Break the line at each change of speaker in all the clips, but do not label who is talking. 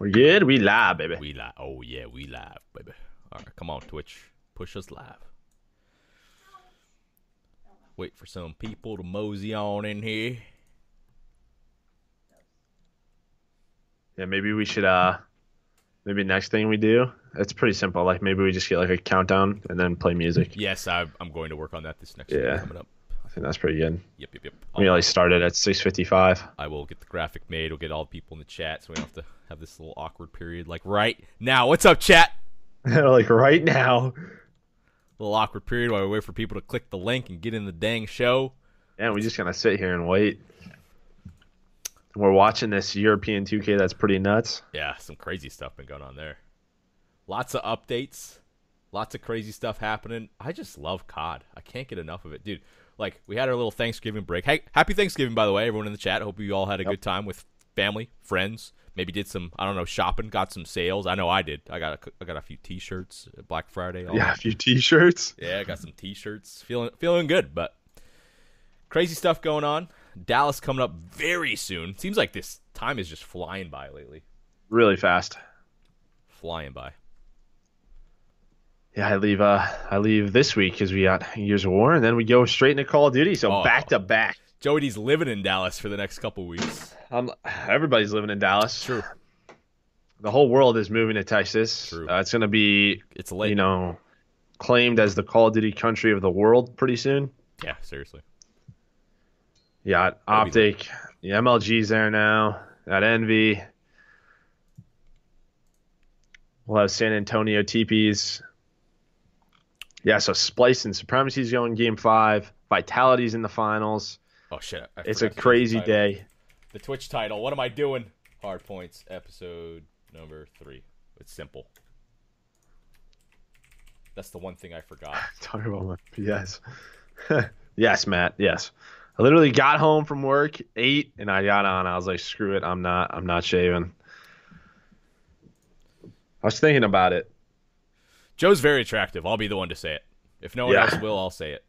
We're good. We live, baby.
We live. Oh, yeah, we live, baby. All right, come on, Twitch. Push us live. Wait for some people to mosey on in here.
Yeah, maybe we should, maybe next thing we do, it's pretty simple. Like, maybe we just get, like, a countdown and then play music.
Yes, I'm going to work on that this next week coming up.
I think that's pretty good.
Yep.
We only started at 6:55.
I will get the graphic made. We'll get all the people in the chat so we don't have to have this little awkward period. Like, right now. What's up, chat?
Like, right now.
Little awkward period while we wait for people to click the link and get in the dang show.
Yeah, we just gonna sit here and wait. We're watching this European 2K that's pretty nuts.
Yeah, some crazy stuff been going on there. Lots of updates. Lots of crazy stuff happening. I just love COD. I can't get enough of it. Dude, like, we had our little Thanksgiving break. Hey, happy Thanksgiving, by the way, everyone in the chat. Hope you all had a good time with family, friends. Maybe did some, I don't know, shopping, got some sales. I know I did. I got a few T-shirts, Black Friday.
A few T-shirts.
Yeah, I got some T-shirts. Feeling good, but crazy stuff going on. Dallas coming up very soon. Seems like this time is just flying by lately.
Really fast.
Flying by.
Yeah, I leave this week because we got Years of War, and then we go straight into Call of Duty. So back to back.
Joey D's living in Dallas for the next couple weeks.
Everybody's living in Dallas.
True.
The whole world is moving to Texas.
True.
It's going to be,
it's late.
Claimed as the Call of Duty country of the world pretty soon.
Yeah, seriously.
Yeah, Optic. The MLG's there now. Got Envy. We'll have San Antonio TPs. Yeah, so Splice and Supremacy's going Game 5. Vitality's in the finals.
Oh, shit.
It's a crazy day.
The Twitch title. What am I doing? Hardpoints, episode number 3. It's simple. That's the one thing I forgot.
Talking about my PS. Yes, Matt. Yes. I literally got home from work, ate, and I got on. I was like, screw it. I'm not shaving. I was thinking about it.
Joe's very attractive. I'll be the one to say it. If no one else will, I'll say it.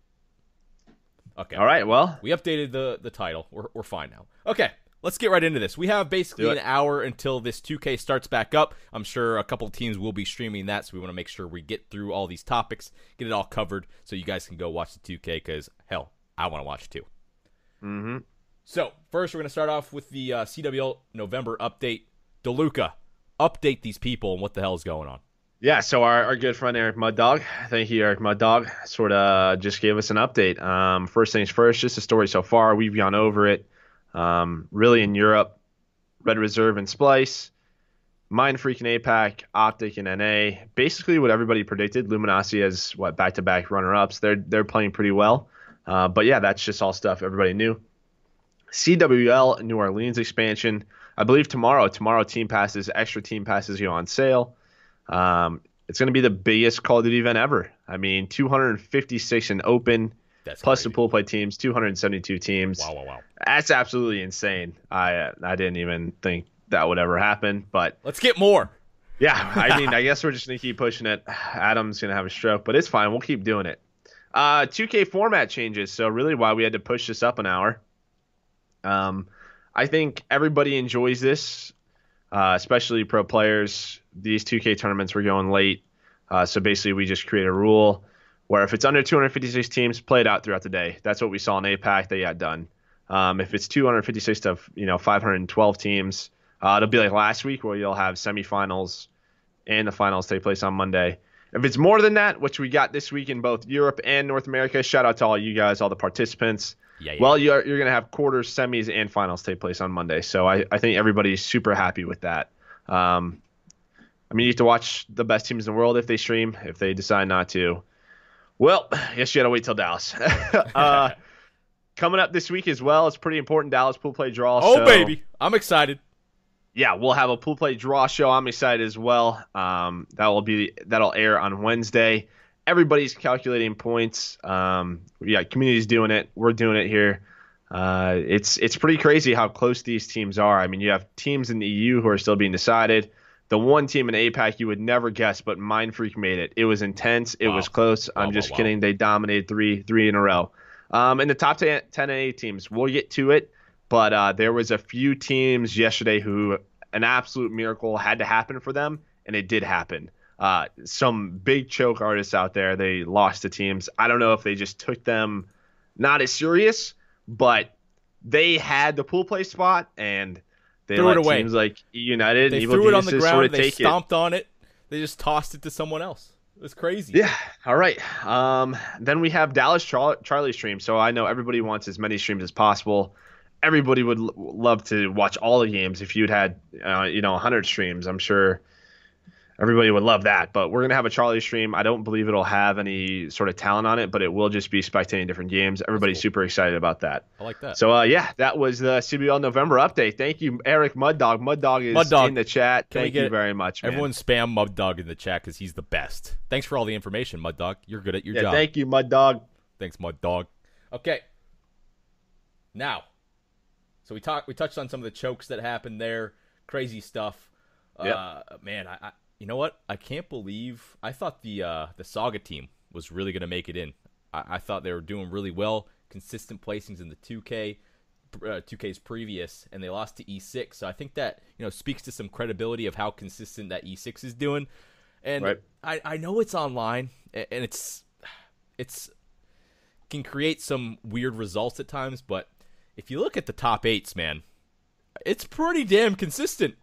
Okay.
All right, well.
We updated the title. We're fine now. Okay, let's get right into this. We have basically an hour until this 2K starts back up. I'm sure a couple teams will be streaming that, so we want to make sure we get through all these topics, get it all covered, so you guys can go watch the 2K, because, hell, I want to watch it too.
Mm-hmm.
So, first we're going to start off with the CWL November update. DeLuca, update these people and what the hell is going on.
Yeah, so our good friend Eric Muddog, thank you, Eric Muddog, sort of just gave us an update. First things first, just a story so far. We've gone over it. Really in Europe, Red Reserve and Splice, Mind Freak and APAC, Optic and NA. Basically what everybody predicted. Luminosity as back-to-back runner-ups. They're playing pretty well. But yeah, that's just all stuff everybody knew. CWL New Orleans expansion. I believe tomorrow team passes, extra team passes go on sale. It's going to be the biggest Call of Duty event ever. I mean, 256 in open,
that's
plus
crazy.
The pool play teams, 272 teams.
Wow.
That's absolutely insane. I didn't even think that would ever happen, but
let's get more.
Yeah, I mean, I guess we're just going to keep pushing it. Adam's going to have a stroke, but it's fine. We'll keep doing it. 2K format changes, so really why we had to push this up an hour. I think everybody enjoys this, especially pro players. These 2K tournaments were going late, so basically we just create a rule where if it's under 256 teams, play it out throughout the day. That's what we saw in APAC. They got done. If it's 256 to 512 teams, it'll be like last week where you'll have semifinals and the finals take place on Monday. If it's more than that, which we got this week in both Europe and North America, shout out to all you guys, all the participants.
Yeah.
Well, you're going to have quarters, semis, and finals take place on Monday. So I think everybody's super happy with that. I mean, you have to watch the best teams in the world if they stream. If they decide not to, well, I guess you got to wait till Dallas. Coming up this week as well, it's pretty important. Dallas pool play draw.
Oh, so, baby. I'm excited.
Yeah, we'll have a pool play draw show. I'm excited as well. That'll air on Wednesday. Everybody's calculating points. Community's doing it. We're doing it here. It's pretty crazy how close these teams are. I mean, you have teams in the EU who are still being decided. The one team in APAC you would never guess, but Mind Freak made it. It was intense. It was close. I'm just kidding. They dominated three in a row. In the top 10 NA teams, we'll get to it. But there was a few teams yesterday who an absolute miracle had to happen for them, and it did happen. Some big choke artists out there, they lost to teams. I don't know if they just took them not as serious, but they had the pool play spot, and they
Threw it
let
away.
teams like United and
They
Evil
threw it on the
Geniuses sort
ground.
of
They
take it.
stomped on it. They just tossed it to someone else. It was crazy.
Yeah. All right. Then we have Dallas Charlie stream. So I know everybody wants as many streams as possible. Everybody would love to watch all the games. If you'd had, 100 streams, I'm sure everybody would love that. But we're gonna have a Charlie stream. I don't believe it'll have any sort of talent on it, but it will just be spectating different games.
That's
Everybody's
cool.
super excited about that.
I like that.
So yeah, that was the CWL November update. Thank you, Eric Mud Dog. Mud Dog is
Mud Dog,
in the chat.
can we
Thank you
get
very much, man.
everyone spam Mud Dog in the chat because he's the best. Thanks for all the information, Mud Dog. You're good at your
Yeah,
job.
thank you, Mud Dog.
Thanks, Mud Dog. Okay. Now, so we touched on some of the chokes that happened there, crazy stuff. Man, I you know what? I can't believe I thought the Saga team was really gonna make it in. I thought they were doing really well, consistent placings in the 2K's previous, and they lost to E6. So I think that speaks to some credibility of how consistent that E6 is doing. And
Right.
I know it's online, and it's can create some weird results at times, but if you look at the top eights, man, it's pretty damn consistent.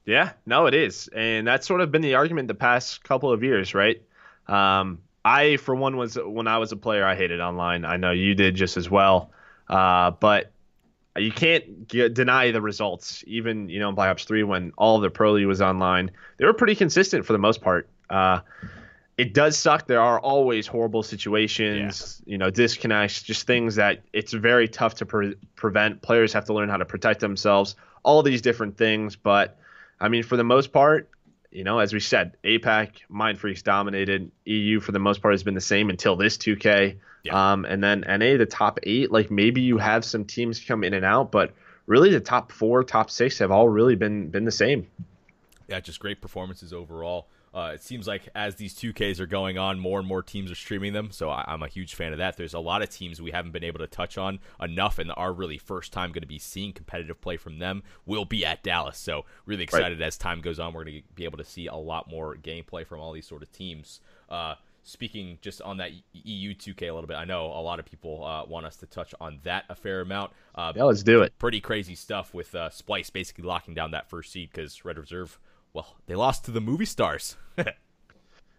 Yeah, no, it is. And that's sort of been the argument the past couple of years, right? I, for one, when I was a player, I hated online. I know you did just as well. But you can't deny the results. Even, in Black Ops 3, when all of the Pro League was online, they were pretty consistent for the most part. It does suck. There are always horrible situations, disconnects, just things that it's very tough to prevent. Players have to learn how to protect themselves, all these different things. But, I mean, for the most part, as we said, APAC, Mind Freaks dominated. EU, for the most part, has been the same until this 2K.
Yeah.
And then NA, the top 8, like maybe you have some teams come in and out, but really the top 4, top 6 have all really been the same.
Yeah, just great performances overall. It seems like as these 2Ks are going on, more and more teams are streaming them, so I'm a huge fan of that. There's a lot of teams we haven't been able to touch on enough, and our really first time going to be seeing competitive play from them will be at Dallas. So really excited as time goes on. We're going to be able to see a lot more gameplay from all these sort of teams. Speaking just on that EU 2K a little bit, I know a lot of people want us to touch on that a fair amount.
Yeah, let's do it.
Pretty crazy stuff with Splice basically locking down that first seed because Red Reserve, well, they lost to the movie stars.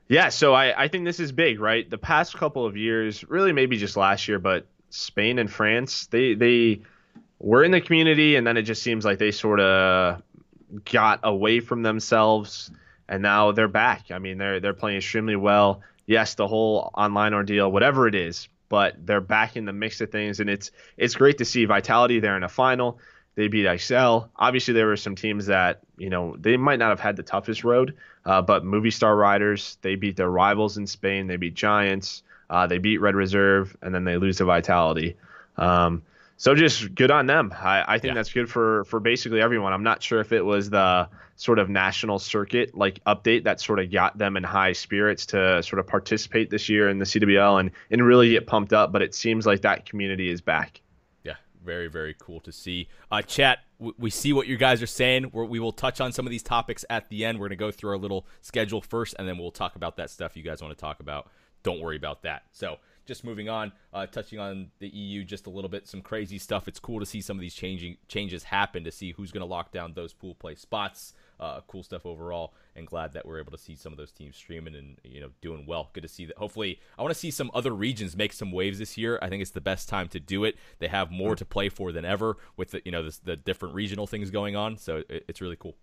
Yeah, so I think this is big, right? The past couple of years, really maybe just last year, but Spain and France, they were in the community, and then it just seems like they sort of got away from themselves, and now they're back. I mean, they're playing extremely well. Yes, the whole online ordeal, whatever it is, but they're back in the mix of things, and it's great to see Vitality there in a final. They beat XL. Obviously, there were some teams that, they might not have had the toughest road, but Movie Star Riders, they beat their rivals in Spain. They beat Giants. They beat Red Reserve, and then they lose to Vitality. So just good on them. I think that's good for basically everyone. I'm not sure if it was the sort of national circuit update that sort of got them in high spirits to sort of participate this year in the CWL and really get pumped up, but it seems like that community is back.
Very, very cool to see. Chat, we see what you guys are saying. We will touch on some of these topics at the end. We're going to go through our little schedule first, and then we'll talk about that stuff you guys want to talk about. Don't worry about that. So just moving on, touching on the EU just a little bit, some crazy stuff. It's cool to see some of these changes happen, to see who's going to lock down those pool play spots. Cool stuff overall, and glad that we're able to see some of those teams streaming and doing well. Good to see that. Hopefully, I want to see some other regions make some waves this year. I think it's the best time to do it. They have more to play for than ever with the different regional things going on. So it's really cool.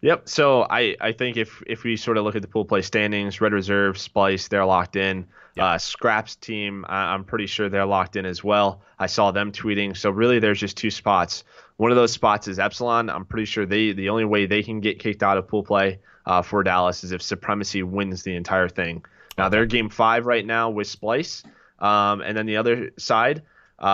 Yep. So I think if we sort of look at the pool play standings, Red Reserve, Splice, they're locked in. Yep. Scraps team, I'm pretty sure they're locked in as well. I saw them tweeting. So really, there's just 2 spots. One of those spots is Epsilon. I'm pretty sure the only way they can get kicked out of pool play for Dallas is if Supremacy wins the entire thing. Now they're game 5 right now with Splice, and then the other side,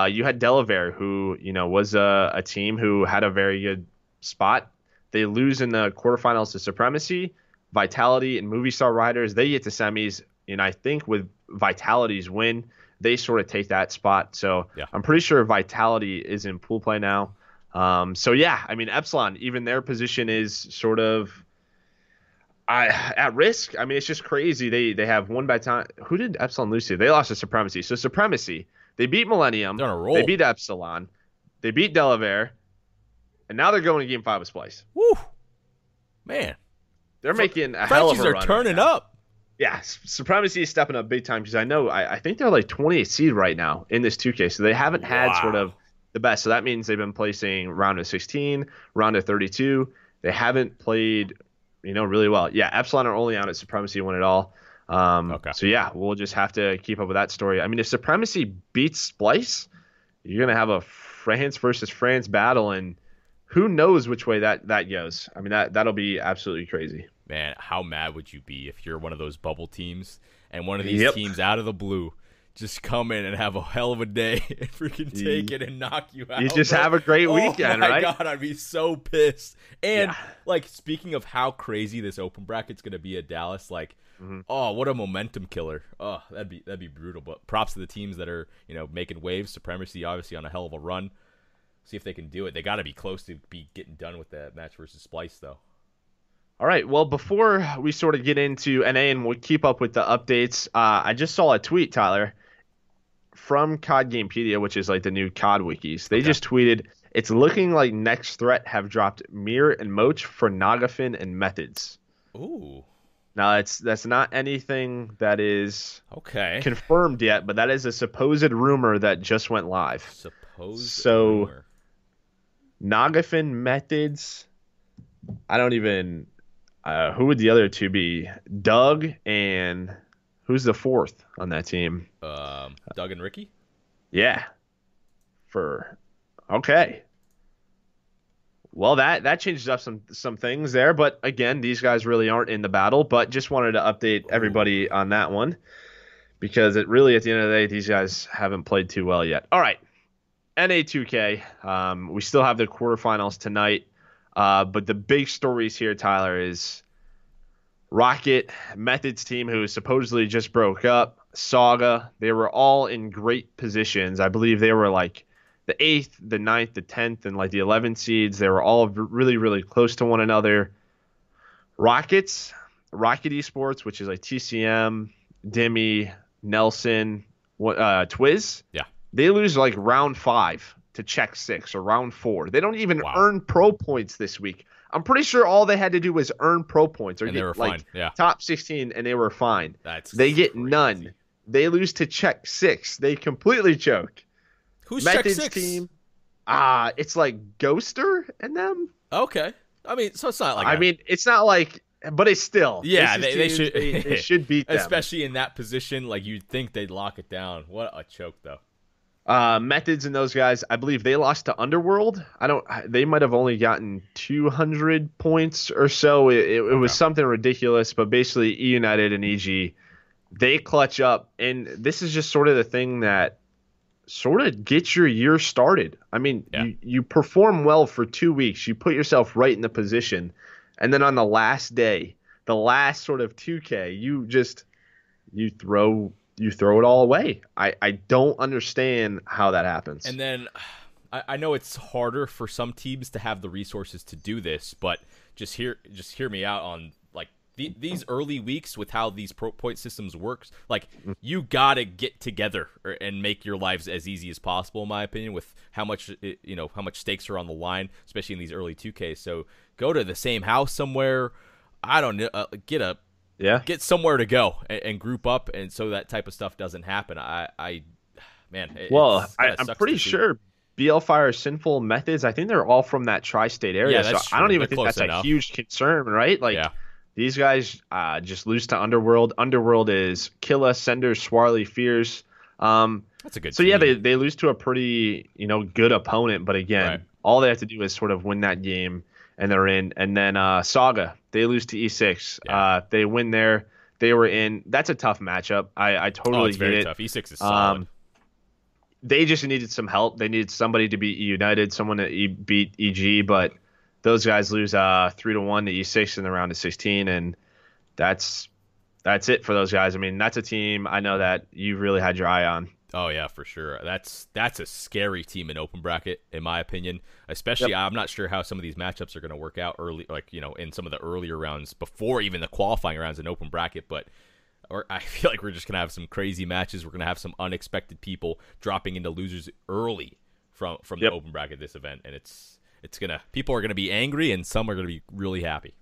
you had Delaware, who was a team who had a very good spot. They lose in the quarterfinals to Supremacy. Vitality and Movie Star Riders, they get to semis, and I think with Vitality's win, they sort of take that spot. So I'm pretty sure Vitality is in pool play now. So yeah, I mean Epsilon, even their position is sort of at risk. I mean, it's just crazy. They have one by time. Who did Epsilon lose to? They lost to Supremacy. So Supremacy, they beat Millennium,
They're on a
they
roll.
beat Epsilon, they beat Delaware, and now they're going to Game Five with Splice.
Woo, man.
They're making a hell of
Frenchies
a
are
run right
turning
now.
up.
Yeah, Supremacy is stepping up big time because I think they're like 20th seed right now in this 2K, so they haven't had sort
Wow.
of the best. So that means they've been placing round of 16, round of 32. They haven't played, really well. Yeah, Epsilon are only out at Supremacy win it all.
Okay.
So yeah, we'll just have to keep up with that story. I mean, if Supremacy beats Splice, you're gonna have a France versus France battle, and who knows which way that goes. I mean, that'll be absolutely crazy.
Man, how mad would you be if you're one of those bubble teams and one of these
Yep.
teams out of the blue just come in and have a hell of a day and freaking take it and knock you out?
You just
bro.
have a great weekend,
oh my
right?
God, I'd be so pissed. And
Yeah.
like speaking of how crazy this open bracket's gonna be at Dallas, like,
Mhm.
oh, what a momentum killer. Oh, that'd be brutal. But props to the teams that are making waves. Supremacy obviously on a hell of a run. See if they can do it. They got to be close to be getting done with that match versus Splice though.
All right. Well, before we sort of get into NA and we'll keep up with the updates, I just saw a tweet, Tyler, from COD Gamepedia, which is like the new COD wikis. They
Okay.
just tweeted, it's looking like Next Threat have dropped Mir and Moch for Nagafin and Methods.
Ooh.
Now, that's not anything that is
Okay.
confirmed yet, but that is a supposed rumor that just went live.
Suppose
So-
rumor.
Nagafin Methods, I don't even. Who would the other two be? Doug and who's the fourth on that team?
Doug and Ricky.
Yeah. Okay. Well, that changes up some things there, but again, these guys really aren't in the battle. But just wanted to update everybody on that one because it really, at the end of the day, these guys haven't played too well yet. All right, NA2K. We still have the quarterfinals tonight, but the big stories here, Tyler, is Rocket, Methods team, who supposedly just broke up, Saga. They were all in great positions. I believe they were like the 8th, the ninth, the 10th, and like the 11th seeds. They were all really, really close to one another. Rocket Esports, which is like TCM, Demi, Nelson, Twiz.
Yeah.
They lose like round 5 to check 6 or round 4. They don't even
Wow.
earn pro points this week. I'm pretty sure all they had to do was earn pro points or
And
get
they were
like
fine. Yeah.
top 16, and they were fine.
They
get none. They lose to check 6. They completely choke.
Who's check
Methods
6?
team, it's like Ghoster and them.
Okay. I mean, so it's not like.
I mean, it's not like, but it's still.
Yeah,
this is
they
teams,
should.
They should beat them.
Especially in that position, like you'd think they'd lock it down. What a choke, though.
Methods and those guys, I believe they lost to Underworld. They might have only gotten 200 points or so. It was something ridiculous, but basically E United and EG, they clutch up, and this is just sort of the thing that sort of gets your year started. I mean, you perform well for 2 weeks, you put yourself right in the position, and then on the last day, the last sort of 2K, you throw it all away. I don't understand how that happens.
And then I know it's harder for some teams to have the resources to do this, but just hear me out on like these early weeks with how these pro point systems works. Like you gotta get together and make your lives as easy as possible, in my opinion, with how much how much stakes are on the line, especially in these early 2Ks. So go to the same house somewhere. I don't know. Get somewhere to go and group up, and so that type of stuff doesn't happen. I'm
pretty sure BL Fire, Sinful, Methods, I think they're all from that tri-state area.
Yeah,
so I don't even think that's
enough.
a huge concern, right? Like these guys just lose to Underworld. Underworld is Killa, Sender, Swarley, Fears.
That's a good
So
team.
yeah, they lose to a pretty good opponent, but again, all they have to do is sort of win that game and they're in. And then Saga, they lose to E6.
Yeah.
They win there. They were in. That's a tough matchup. I totally
it's
get
very
it.
tough. E6 is solid.
They just needed some help. They needed somebody to beat United, someone to beat EG, but those guys lose 3-1 to E6 in the round of 16, and that's it for those guys. I mean, that's a team I know that you really had your eye on.
Oh yeah, for sure. That's a scary team in open bracket, in my opinion. Especially,
Yep.
I'm not sure how some of these matchups are going to work out early, like in some of the earlier rounds before even the qualifying rounds in open bracket. But I feel like we're just going to have some crazy matches. We're going to have some unexpected people dropping into losers early from the
Yep.
open bracket this event, and people are gonna be angry, and some are gonna be really happy.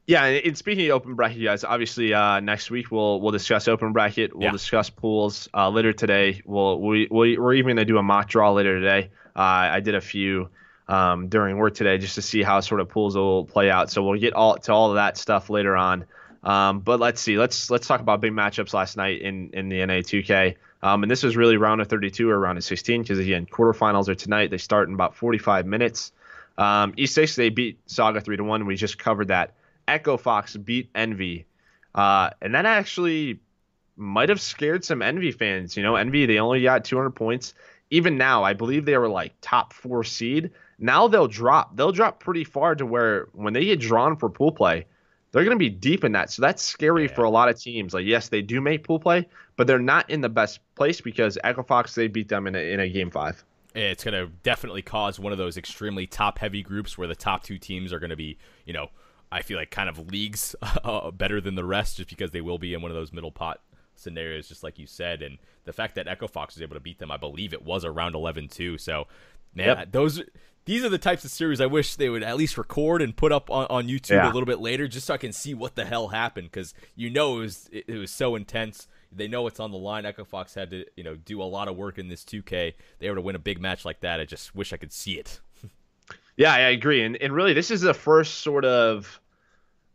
Yeah, and speaking of open bracket, guys, obviously next week we'll discuss open bracket. We'll
Yeah,
discuss pools later today. We're even gonna do a mock draw later today. I did a few during work today just to see how sort of pools will play out. So we'll get all of that stuff later on. But let's see. Let's talk about big matchups last night in the NA 2K. And this was really round of 32 or round of 16 because again quarterfinals are tonight. They start in about 45 minutes. E6 they beat Saga 3-1. We just covered that. Echo Fox beat Envy, and that actually might have scared some Envy fans. Envy they only got 200 points. Even now, I believe they were like top 4 seed. Now they'll drop. They'll drop pretty far to where when they get drawn for pool play, they're going to be deep in that. So that's scary for
yeah.
a lot of teams. Like yes, they do make pool play, but they're not in the best place because Echo Fox they beat them in a game 5.
It's gonna definitely cause one of those extremely top heavy groups where the top two teams are gonna be, I feel like kind of leagues better than the rest, just because they will be in one of those middle pot scenarios, just like you said. And the fact that Echo Fox was able to beat them, I believe it was around 11 too. So, man,
Yep.
these are the types of series I wish they would at least record and put up on YouTube a
Yeah.
little bit later, just so I can see what the hell happened, because it was so intense. They know it's on the line. Echo Fox had to do a lot of work in this 2K. They were to win a big match like that. I just wish I could see it.
Yeah, I agree. And really, this is the first sort of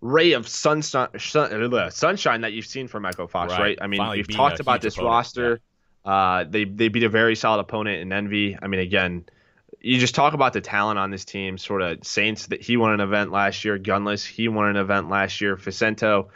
ray of sunshine that you've seen from Echo Fox, right? I mean,
Finally
we've
being a
talked about
huge
this
opponent. Yeah.
roster. They beat a very solid opponent in Envy. I mean, again, you just talk about the talent on this team. Sort of Saints that he won an event last year. Gunless he won an event last year. Facento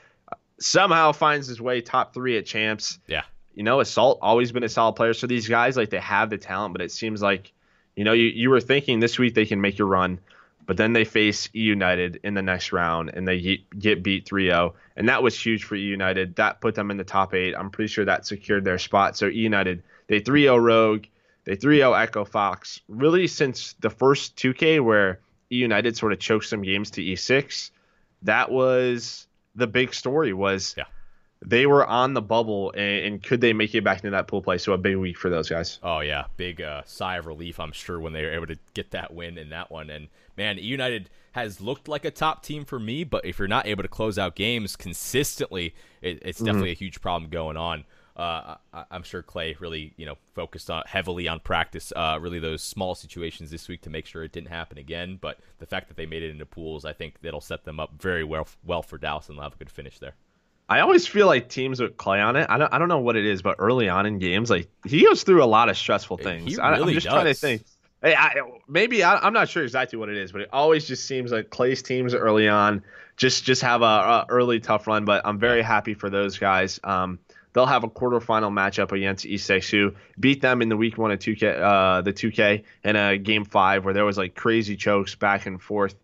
somehow finds his way top 3 at champs.
Yeah.
Assault always been a solid player. So these guys like they have the talent, but it seems like you were thinking this week they can make a run. But then they face E United in the next round, and they get beat 3-0. And that was huge for E United. That put them in the top 8. I'm pretty sure that secured their spot. So E United, they 3-0 Rogue. They 3-0 Echo Fox. Really, since the first 2K where E United sort of choked some games to E6, that was the big story was
Yeah.
they were on the bubble, and could they make it back into that pool play? So a big week for those guys.
Oh yeah, big sigh of relief, I'm sure, when they were able to get that win in that one. And man, United has looked like a top team for me, but if you're not able to close out games consistently, it's definitely a huge problem going on. I'm sure Clay really, focused heavily on practice, really those small situations this week to make sure it didn't happen again. But the fact that they made it into pools, I think that'll set them up very well for Dallas, and they'll have a good finish there.
I always feel like teams with Clay on it. I don't know what it is, but early on in games, like he goes through a lot of stressful things.
He
I'm
really
just trying to
does.
think. Hey, I'm not sure exactly what it is, but it always just seems like Clay's teams early on just have a early tough run. But I'm very happy for those guys. They'll have a quarterfinal matchup against E6, who beat them in the week 1 of 2K, the 2K in a game 5 where there was like crazy chokes back and forth.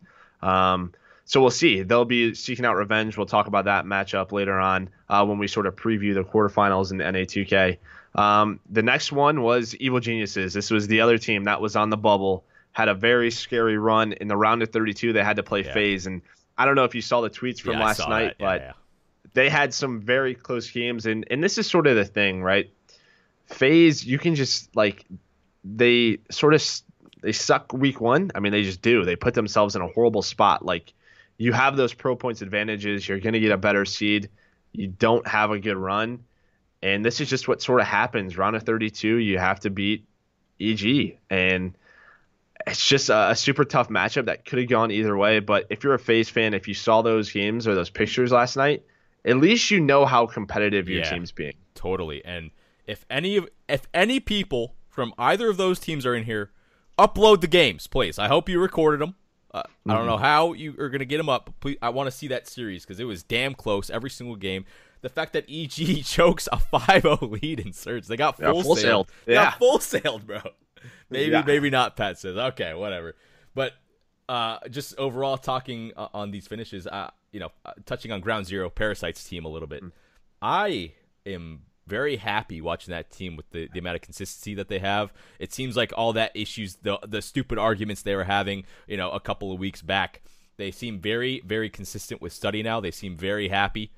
So we'll see. They'll be seeking out revenge. We'll talk about that matchup later on when we sort of preview the quarterfinals in the NA2K. The next one was Evil Geniuses. This was the other team that was on the bubble, had a very scary run. In the round of 32, they had to play FaZe. And I don't know if you saw the tweets from last night, but they had some very close games. And this is sort of the thing, right? FaZe, you can just, like, they suck week 1. I mean, they just do. They put themselves in a horrible spot. Like, you have those pro points advantages. You're going to get a better seed. You don't have a good run. And this is just what sort of happens. Round of 32, you have to beat EG. And it's just a super tough matchup that could have gone either way. But if you're a FaZe fan, if you saw those games or those pictures last night, at least you know how competitive your team's being.
Totally. And if any people from either of those teams are in here, upload the games, please. I hope you recorded them. I don't know how you are going to get them up, but please, I want to see that series because it was damn close every single game. The fact that EG chokes a 5-0 lead in Surge. They got full sailed. They got full sailed, bro. Maybe not, Pat says. Okay, whatever. But just overall talking on these finishes, touching on Ground Zero Parasite's team a little bit, I am very happy watching that team with the amount of consistency that they have. It seems like all that issues, the stupid arguments they were having, a couple of weeks back, they seem very, very consistent with study now. They seem very happy,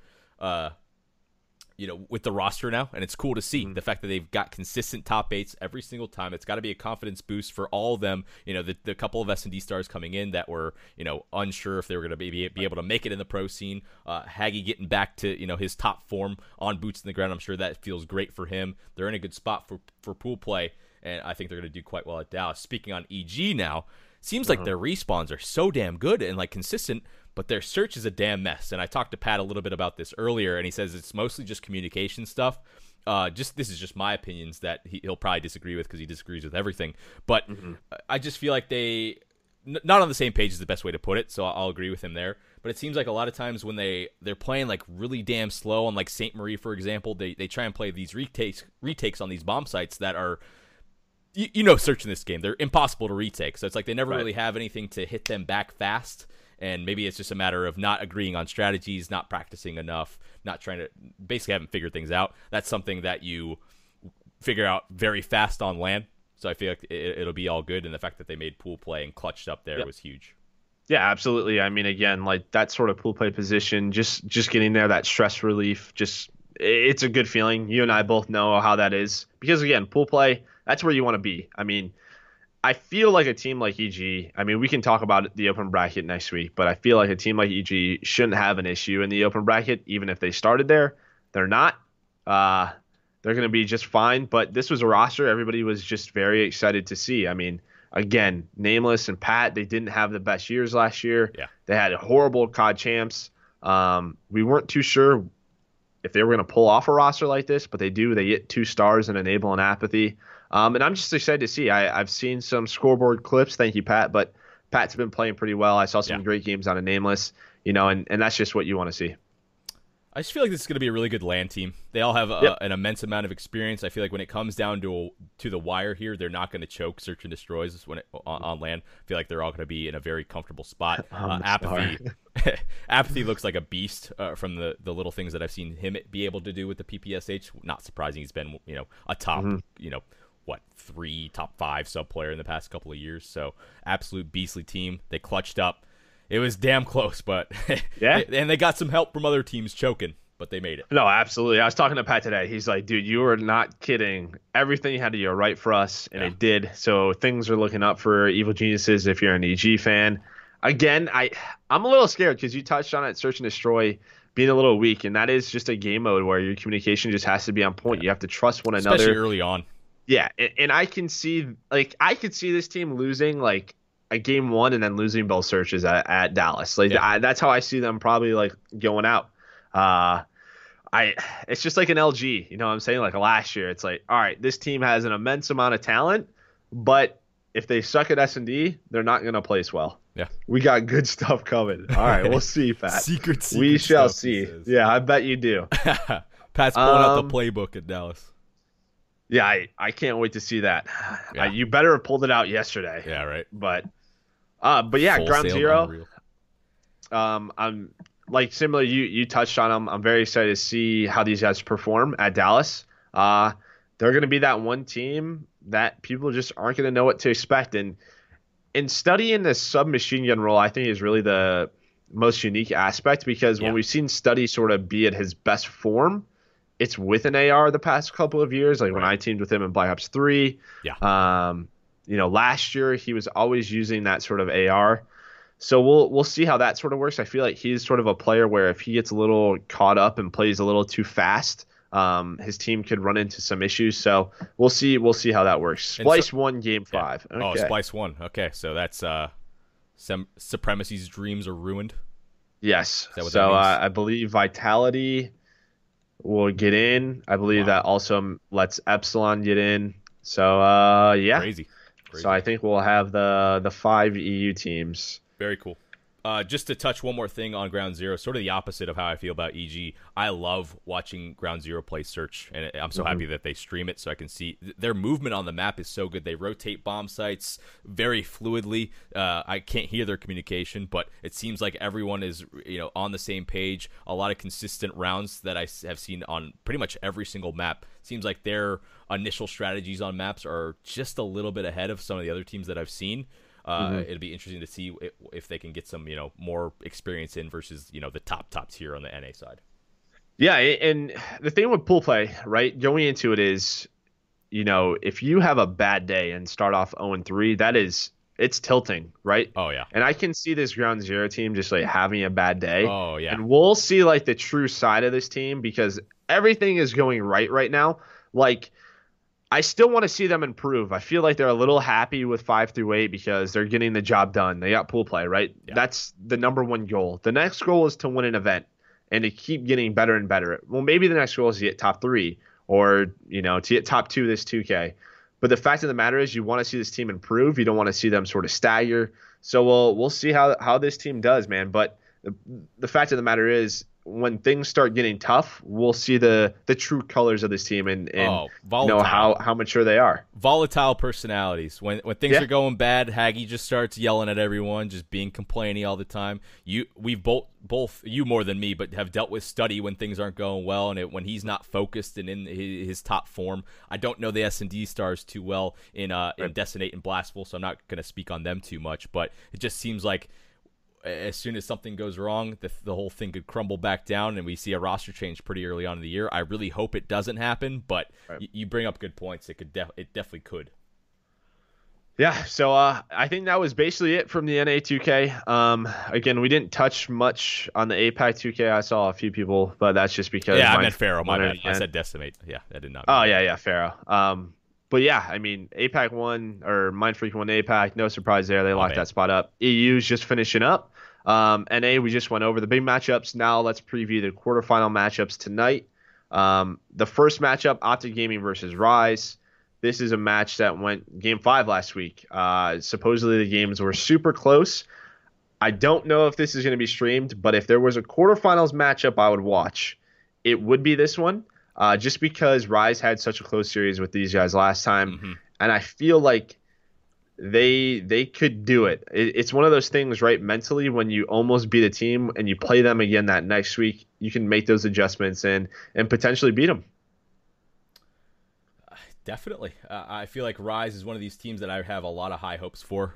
with the roster now, and it's cool to see the fact that they've got consistent top eights every single time. It's got to be a confidence boost for all of them. The couple of S&D stars coming in that were, unsure if they were going to be able to make it in the pro scene. Haggy getting back to, his top form on boots in the ground. I'm sure that feels great for him. They're in a good spot for pool play, and I think they're going to do quite well at Dallas. Speaking on EG now, seems like their respawns are so damn good and consistent, but their search is a damn mess. And I talked to Pat a little bit about this earlier, and he says it's mostly just communication stuff. This is just my opinions that he'll probably disagree with because he disagrees with everything. But I just feel like they not on the same page is the best way to put it. So I'll agree with him there. But it seems like a lot of times when they're playing really damn slow on St. Marie, for example, they try and play these retakes on these bomb sites that are, searching this game, they're impossible to retake. So it's like they never really have anything to hit them back fast. And maybe it's just a matter of not agreeing on strategies, not practicing enough, not trying to, basically haven't figured things out. That's something that you figure out very fast on land. So I feel like it'll be all good. And the fact that they made pool play and clutched up there was huge.
Yeah, absolutely. I mean, again, that sort of pool play position, just getting there, that stress relief, it's a good feeling. You and I both know how that is. Because, again, pool play, that's where you want to be. I mean, I feel like a team like EG, I mean, we can talk about the open bracket next week, but I feel like a team like EG shouldn't have an issue in the open bracket, even if they started there. They're not. They're going to be just fine, but this was a roster everybody was just very excited to see. I mean, again, Nameless and Pat, they didn't have the best years last year.
Yeah.
They had horrible COD champs. We weren't too sure if they were going to pull off a roster like this, but they do. They get 2 stars and Enable and Apathy. And I'm just excited to see. I've seen some scoreboard clips. Thank you, Pat. But Pat's been playing pretty well. I saw some great games out of Nameless, and that's just what you want to see.
I just feel like this is going to be a really good LAN team. They all have an immense amount of experience. I feel like when it comes down to the wire here, they're not going to choke search and destroys on LAN. I feel like they're all going to be in a very comfortable spot. Apathy looks like a beast from the little things that I've seen him be able to do with the PPSH. Not surprising. He's been a top 3, top 5 sub player in the past couple of years. So absolute beastly team. They clutched up. It was damn close, but and they got some help from other teams choking, but they made it.
No, absolutely. I was talking to Pat today. He's like, dude, you were not kidding. Everything had to go right for us, and it did. So things are looking up for Evil Geniuses if you're an EG fan. Again, I'm a little scared because you touched on it, Search and Destroy being a little weak, and that is just a game mode where your communication just has to be on point. You have to trust one another.
Especially early on.
Yeah, and I can see could see this team losing a game 1 and then losing both searches at Dallas. That's how I see them probably going out. It's just like an LG, you know what I'm saying? Last year, it's like, all right, this team has an immense amount of talent, but if they suck at S&D, they're not going to place well.
Yeah.
We got good stuff coming. All right, we'll see, Pat.
Secret
we shall
stuff,
see. Yeah, I bet you do.
Pat's pulling out the playbook at Dallas.
Yeah, I can't wait to see that.
Yeah.
You better have pulled it out yesterday.
Yeah, right.
But yeah,
Full
Ground
sail
Zero.
Unreal.
I'm similar. You touched on them. I'm very excited to see how these guys perform at Dallas. They're going to be that one team that people just aren't going to know what to expect. And in studying the submachine gun role, I think is really the most unique aspect because when we've seen Study sort of be at his best form, it's with an AR the past couple of years. When I teamed with him in Black Ops 3.
Yeah.
Last year he was always using that sort of AR. So we'll see how that sort of works. I feel like he's sort of a player where if he gets a little caught up and plays a little too fast, his team could run into some issues. So we'll see how that works. Splice 1, Game 5. Okay.
Oh, Splice 1. Okay, so that's Supremacy's dreams are ruined.
Yes.
Is that what
so
that means?
I believe Vitality will get in. I believe that also lets Epsilon get in. So yeah.
Crazy.
So I think we'll have the 5 EU teams.
Very cool. Just to touch one more thing on Ground Zero, sort of the opposite of how I feel about EG. I love watching Ground Zero play Search, and I'm so happy that they stream it so I can see their movement on the map is so good. They rotate bomb sites very fluidly. I can't hear their communication, but it seems like everyone is on the same page. A lot of consistent rounds that I have seen on pretty much every single map. Seems like their initial strategies on maps are just a little bit ahead of some of the other teams that I've seen. It'll be interesting to see if they can get some, more experience in versus, the top tier on the NA side.
Yeah, and the thing with pool play, right, going into it is, if you have a bad day and start off 0-3, it's tilting, right?
Oh, yeah.
And I can see this Ground Zero team just like having a bad day.
Oh, yeah.
And we'll see like the true side of this team because everything is going right now. Like, I still want to see them improve. I feel like they're a little happy with 5 through 8 because they're getting the job done. They got pool play, right?
Yeah.
That's the number one goal. The next goal is to win an event and to keep getting better and better. Well, maybe the next goal is to get top 3 or, to get top 2 this 2K. But the fact of the matter is you want to see this team improve. You don't want to see them sort of stagger. So we'll see how this team does, man. But the fact of the matter is when things start getting tough, we'll see the true colors of this team and how mature they are.
Volatile personalities. When things are going bad, Haggy just starts yelling at everyone, just being complaining all the time. We've both you more than me, but have dealt with Study when things aren't going well, and when he's not focused and in his top form. I don't know the S&D stars too well in Decimate and Blastful, so I'm not going to speak on them too much. But it just seems like as soon as something goes wrong, the whole thing could crumble back down, and we see a roster change pretty early on in the year. I really hope it doesn't happen, but you bring up good points. It definitely could.
Yeah, so I think that was basically it from the NA 2K. Again, we didn't touch much on the APAC 2K. I saw a few people, but that's just because
I meant Pharaoh. My bad. I said Decimate. Yeah, I did not.
Oh yeah, Pharaoh. But yeah, I mean, APAC won, or Mindfreak won APAC. No surprise there. They locked that spot up. EU's just finishing up. NA, we just went over the big matchups. Now let's preview the quarterfinal matchups tonight. The first matchup, Optic Gaming versus Rise. This is a match that went Game 5 last week. Supposedly the games were super close. I don't know if this is going to be streamed, but if there was a quarterfinals matchup I would watch, it would be this one. Just because Rise had such a close series with these guys last time, and I feel like they could do it. It's one of those things, right? Mentally, when you almost beat a team and you play them again that next week, you can make those adjustments and potentially beat them.
Definitely. I feel like Rise is one of these teams that I have a lot of high hopes for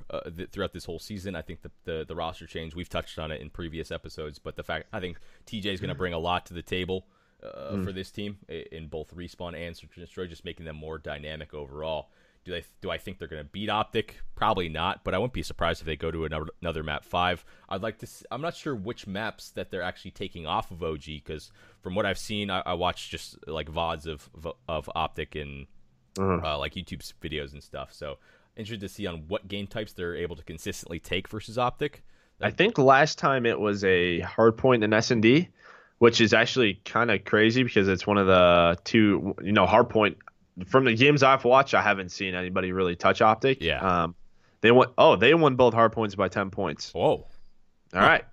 throughout this whole season. I think the roster change, we've touched on it in previous episodes, but I think TJ is going to bring a lot to the table for this team in both Respawn and Search and Destroy, just making them more dynamic overall. Do I think they're going to beat Optic? Probably not, but I wouldn't be surprised if they go to another map 5. I'm not sure which maps that they're actually taking off of OG, because from what I've seen, I watched just like VODs of Optic and like YouTube's videos and stuff. So interested to see on what game types they're able to consistently take versus Optic.
I think last time it was a Hardpoint and S&D, which is actually kind of crazy because it's one of the two, Hardpoint. From the games I've watched, I haven't seen anybody really touch Optic.
Yeah.
They won both Hardpoints by 10 points.
Whoa.
All right.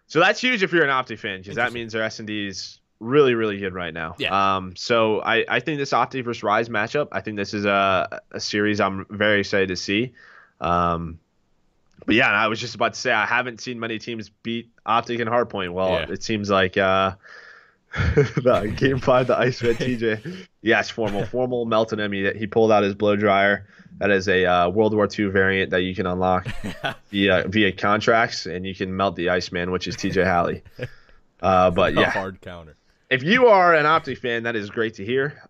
So that's huge if you're an Optic fan, because that means their S&D is really, really good right now.
Yeah.
So I think this Optic versus Rise matchup, I think this is a series I'm very excited to see. But yeah, I was just about to say I haven't seen many teams beat Optic and Hardpoint. Well, It seems like the Game 5, the Iceman TJ. Yes, formal melted him. He pulled out his blow dryer. That is a World War II variant that you can unlock via contracts, and you can melt the Iceman, which is TJ Halley. But yeah,
hard counter.
If you are an Optic fan, that is great to hear.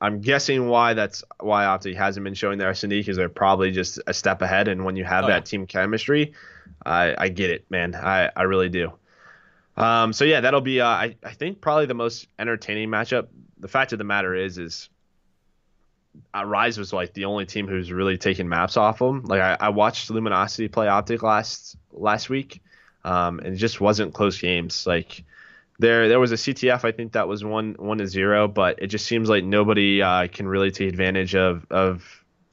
I'm guessing why Optic hasn't been showing their S&D, because they're probably just a step ahead. And when you have that team chemistry, I get it, man. I really do. So yeah, that'll be I think probably the most entertaining matchup. The fact of the matter is Rise was like the only team who's really taking maps off them. Like I watched Luminosity play Optic last week, and it just wasn't close games. Like there was a CTF, I think that was 1-0, but it just seems like nobody can really take advantage of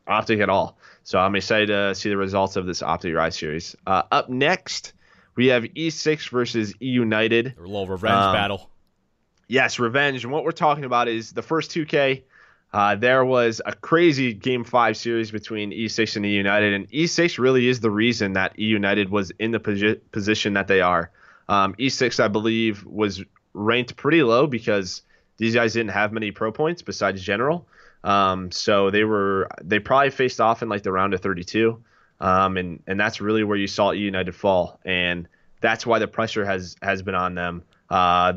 Optic at all. So I'm excited to see the results of this Optic Rise series. Up next, We have E6 versus E United.
A little revenge battle.
Yes, revenge. And what we're talking about is the first 2K. There was a crazy Game 5 series between E6 and E United, and E6 really is the reason that E United was in the position that they are. E6, I believe, was ranked pretty low because these guys didn't have many pro points besides general. So they probably faced off in like the round of 32, and that's really where you saw E United fall, and that's why the pressure has been on them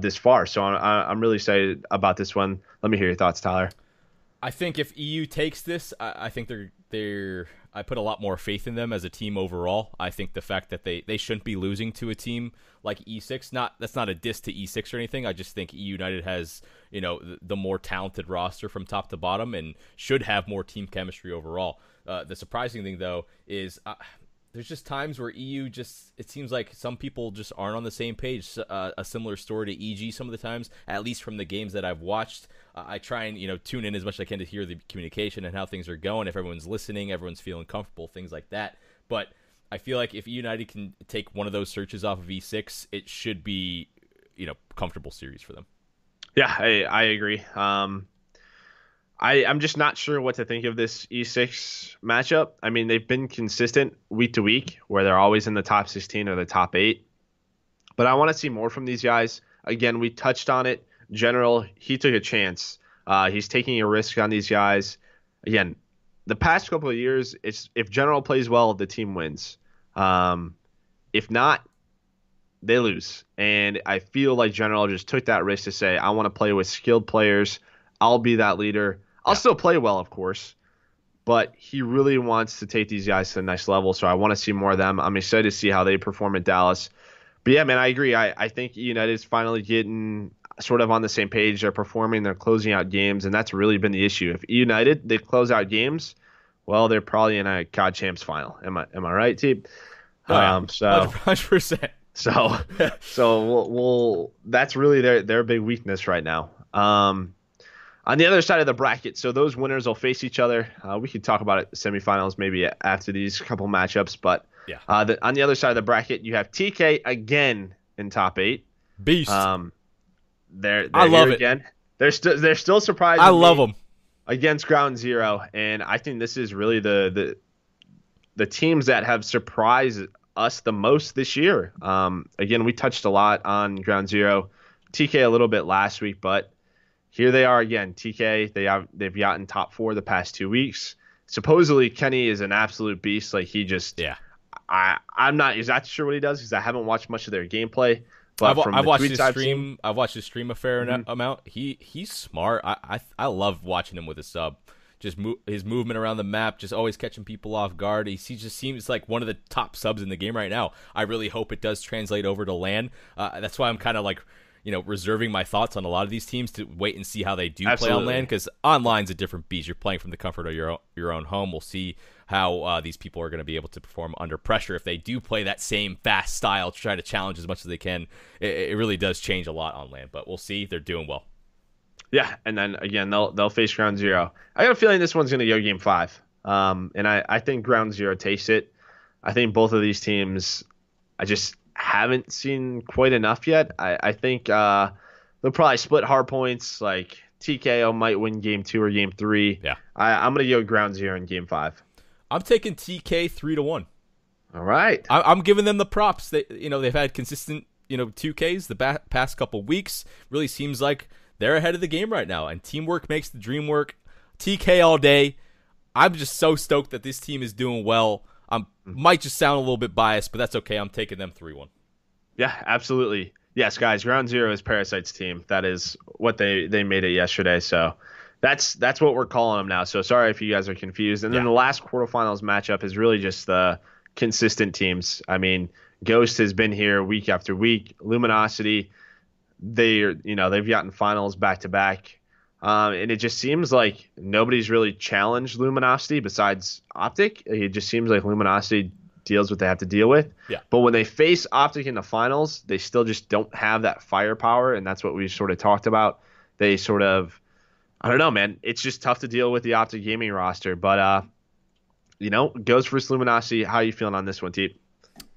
this far. So I'm really excited about this one. Let me hear your thoughts, Tyler.
I think if EU takes this, I think they're I put a lot more faith in them as a team overall. I think the fact that they shouldn't be losing to a team like E6, that's not a diss to E6 or anything. I just think E United has, the more talented roster from top to bottom and should have more team chemistry overall. The surprising thing though is there's just times where it seems like some people just aren't on the same page. A similar story to EG some of the times, at least from the games that I've watched. I try and, tune in as much as I can to hear the communication and how things are going, if everyone's listening, everyone's feeling comfortable, things like that. But I feel like if United can take one of those searches off of E6, it should be, comfortable series for them.
Yeah, I agree. I'm just not sure what to think of this E6 matchup. I mean, they've been consistent week to week where they're always in the top 16 or the top 8. But I want to see more from these guys. Again, we touched on it. General, he took a chance. He's taking a risk on these guys. Again, the past couple of years, it's if General plays well, the team wins. If not, they lose. And I feel like General just took that risk to say, I want to play with skilled players. I'll be that leader. I'll still play well, of course, but he really wants to take these guys to the next level, so I want to see more of them. I'm excited to see how they perform at Dallas. But yeah, man, I agree. I think United is finally getting sort of on the same page. They're performing, they're closing out games, and that's really been the issue. If United, they close out games, well, they're probably in a COD Champs final. Am I right, team?
Oh, yeah. 100%.
So we'll that's really their big weakness right now. On the other side of the bracket, so those winners will face each other. We could talk about it semifinals maybe after these couple matchups, but
yeah.
On the other side of the bracket, you have TK again in top 8.
Beast.
They're
I love it
again. They're still surprising.
I love them
against Ground Zero, and I think this is really the teams that have surprised us the most this year. Again, we touched a lot on Ground Zero, TK a little bit last week, but here they are again. TK, they've gotten top 4 the past 2 weeks. Supposedly Kenny is an absolute beast. Like he just I'm not exactly sure what he does because I haven't watched much of their gameplay. But
I've watched his stream. I've watched his stream a fair amount. He's smart. I love watching him with a sub. Just his movement around the map, just always catching people off guard. He just seems like one of the top subs in the game right now. I really hope it does translate over to LAN. That's why I'm kind of like, reserving my thoughts on a lot of these teams to wait and see how they do play on LAN, because online's a different beast. You're playing from the comfort of your own home. We'll see how these people are going to be able to perform under pressure if they do play that same fast style to try to challenge as much as they can. It really does change a lot on LAN, but we'll see. They're doing well.
Yeah, and then again they'll face Ground Zero. I got a feeling this one's going to go Game 5, and I think Ground Zero takes it. I think both of these teams, I just haven't seen quite enough yet. I think they'll probably split Hardpoints. Like TKO might win Game 2 or Game 3.
Yeah,
I'm going to go Ground Zero in Game 5.
I'm taking TK 3-1.
All right,
I'm giving them the props. They've had consistent 2Ks the past couple weeks. Really seems like they're ahead of the game right now, and teamwork makes the dream work. TK all day. I'm just so stoked that this team is doing well. Might just sound a little bit biased, but that's okay. I'm taking them 3-1.
Yeah, absolutely. Yes, guys, Ground Zero is Parasite's team. That is what they made it yesterday. So that's what we're calling them now. So sorry if you guys are confused. And then the last quarterfinals matchup is really just the consistent teams. I mean, Ghost has been here week after week. Luminosity, they've gotten finals back to back. And it just seems like nobody's really challenged Luminosity besides Optic. It just seems like Luminosity deals what they have to deal with.
Yeah.
But when they face Optic in the finals, they still just don't have that firepower, and that's what we sort of talked about. They sort of, I don't know, man. It's just tough to deal with the Optic Gaming roster. But, Ghost versus Luminosity, how are you feeling on this one, Teep?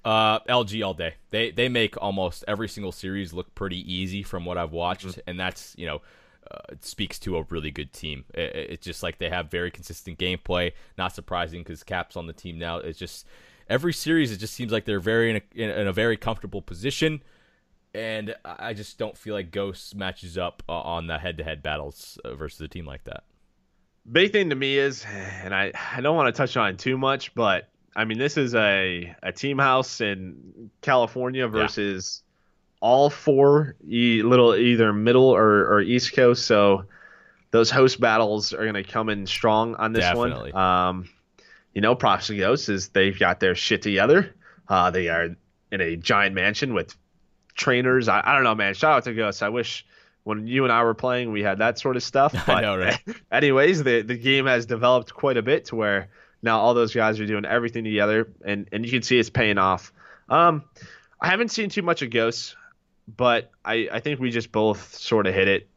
LG all day. They make almost every single series look pretty easy from what I've watched, and that's it speaks to a really good team. It's just like they have very consistent gameplay. Not surprising because Cap's on the team now. It's just every series it just seems like they're very in a very comfortable position, and I just don't feel like Ghosts matches up on the head-to-head battles versus a team like that.
Big thing to me is, and I don't want to touch on it too much, but I mean, this is a team house in California
Yeah,
versus all four little either middle or East Coast. So those host battles are going to come in strong on this
definitely.
one. Props to Ghosts is they've got their shit together. They are in a giant mansion with trainers. I don't know, man. Shout out to Ghosts. I wish when you and I were playing, we had that sort of stuff.
I
But
know, right?
anyways, the game has developed quite a bit to where now all those guys are doing everything together, and you can see it's paying off. I haven't seen too much of Ghosts, but I think we just both sort of hit it.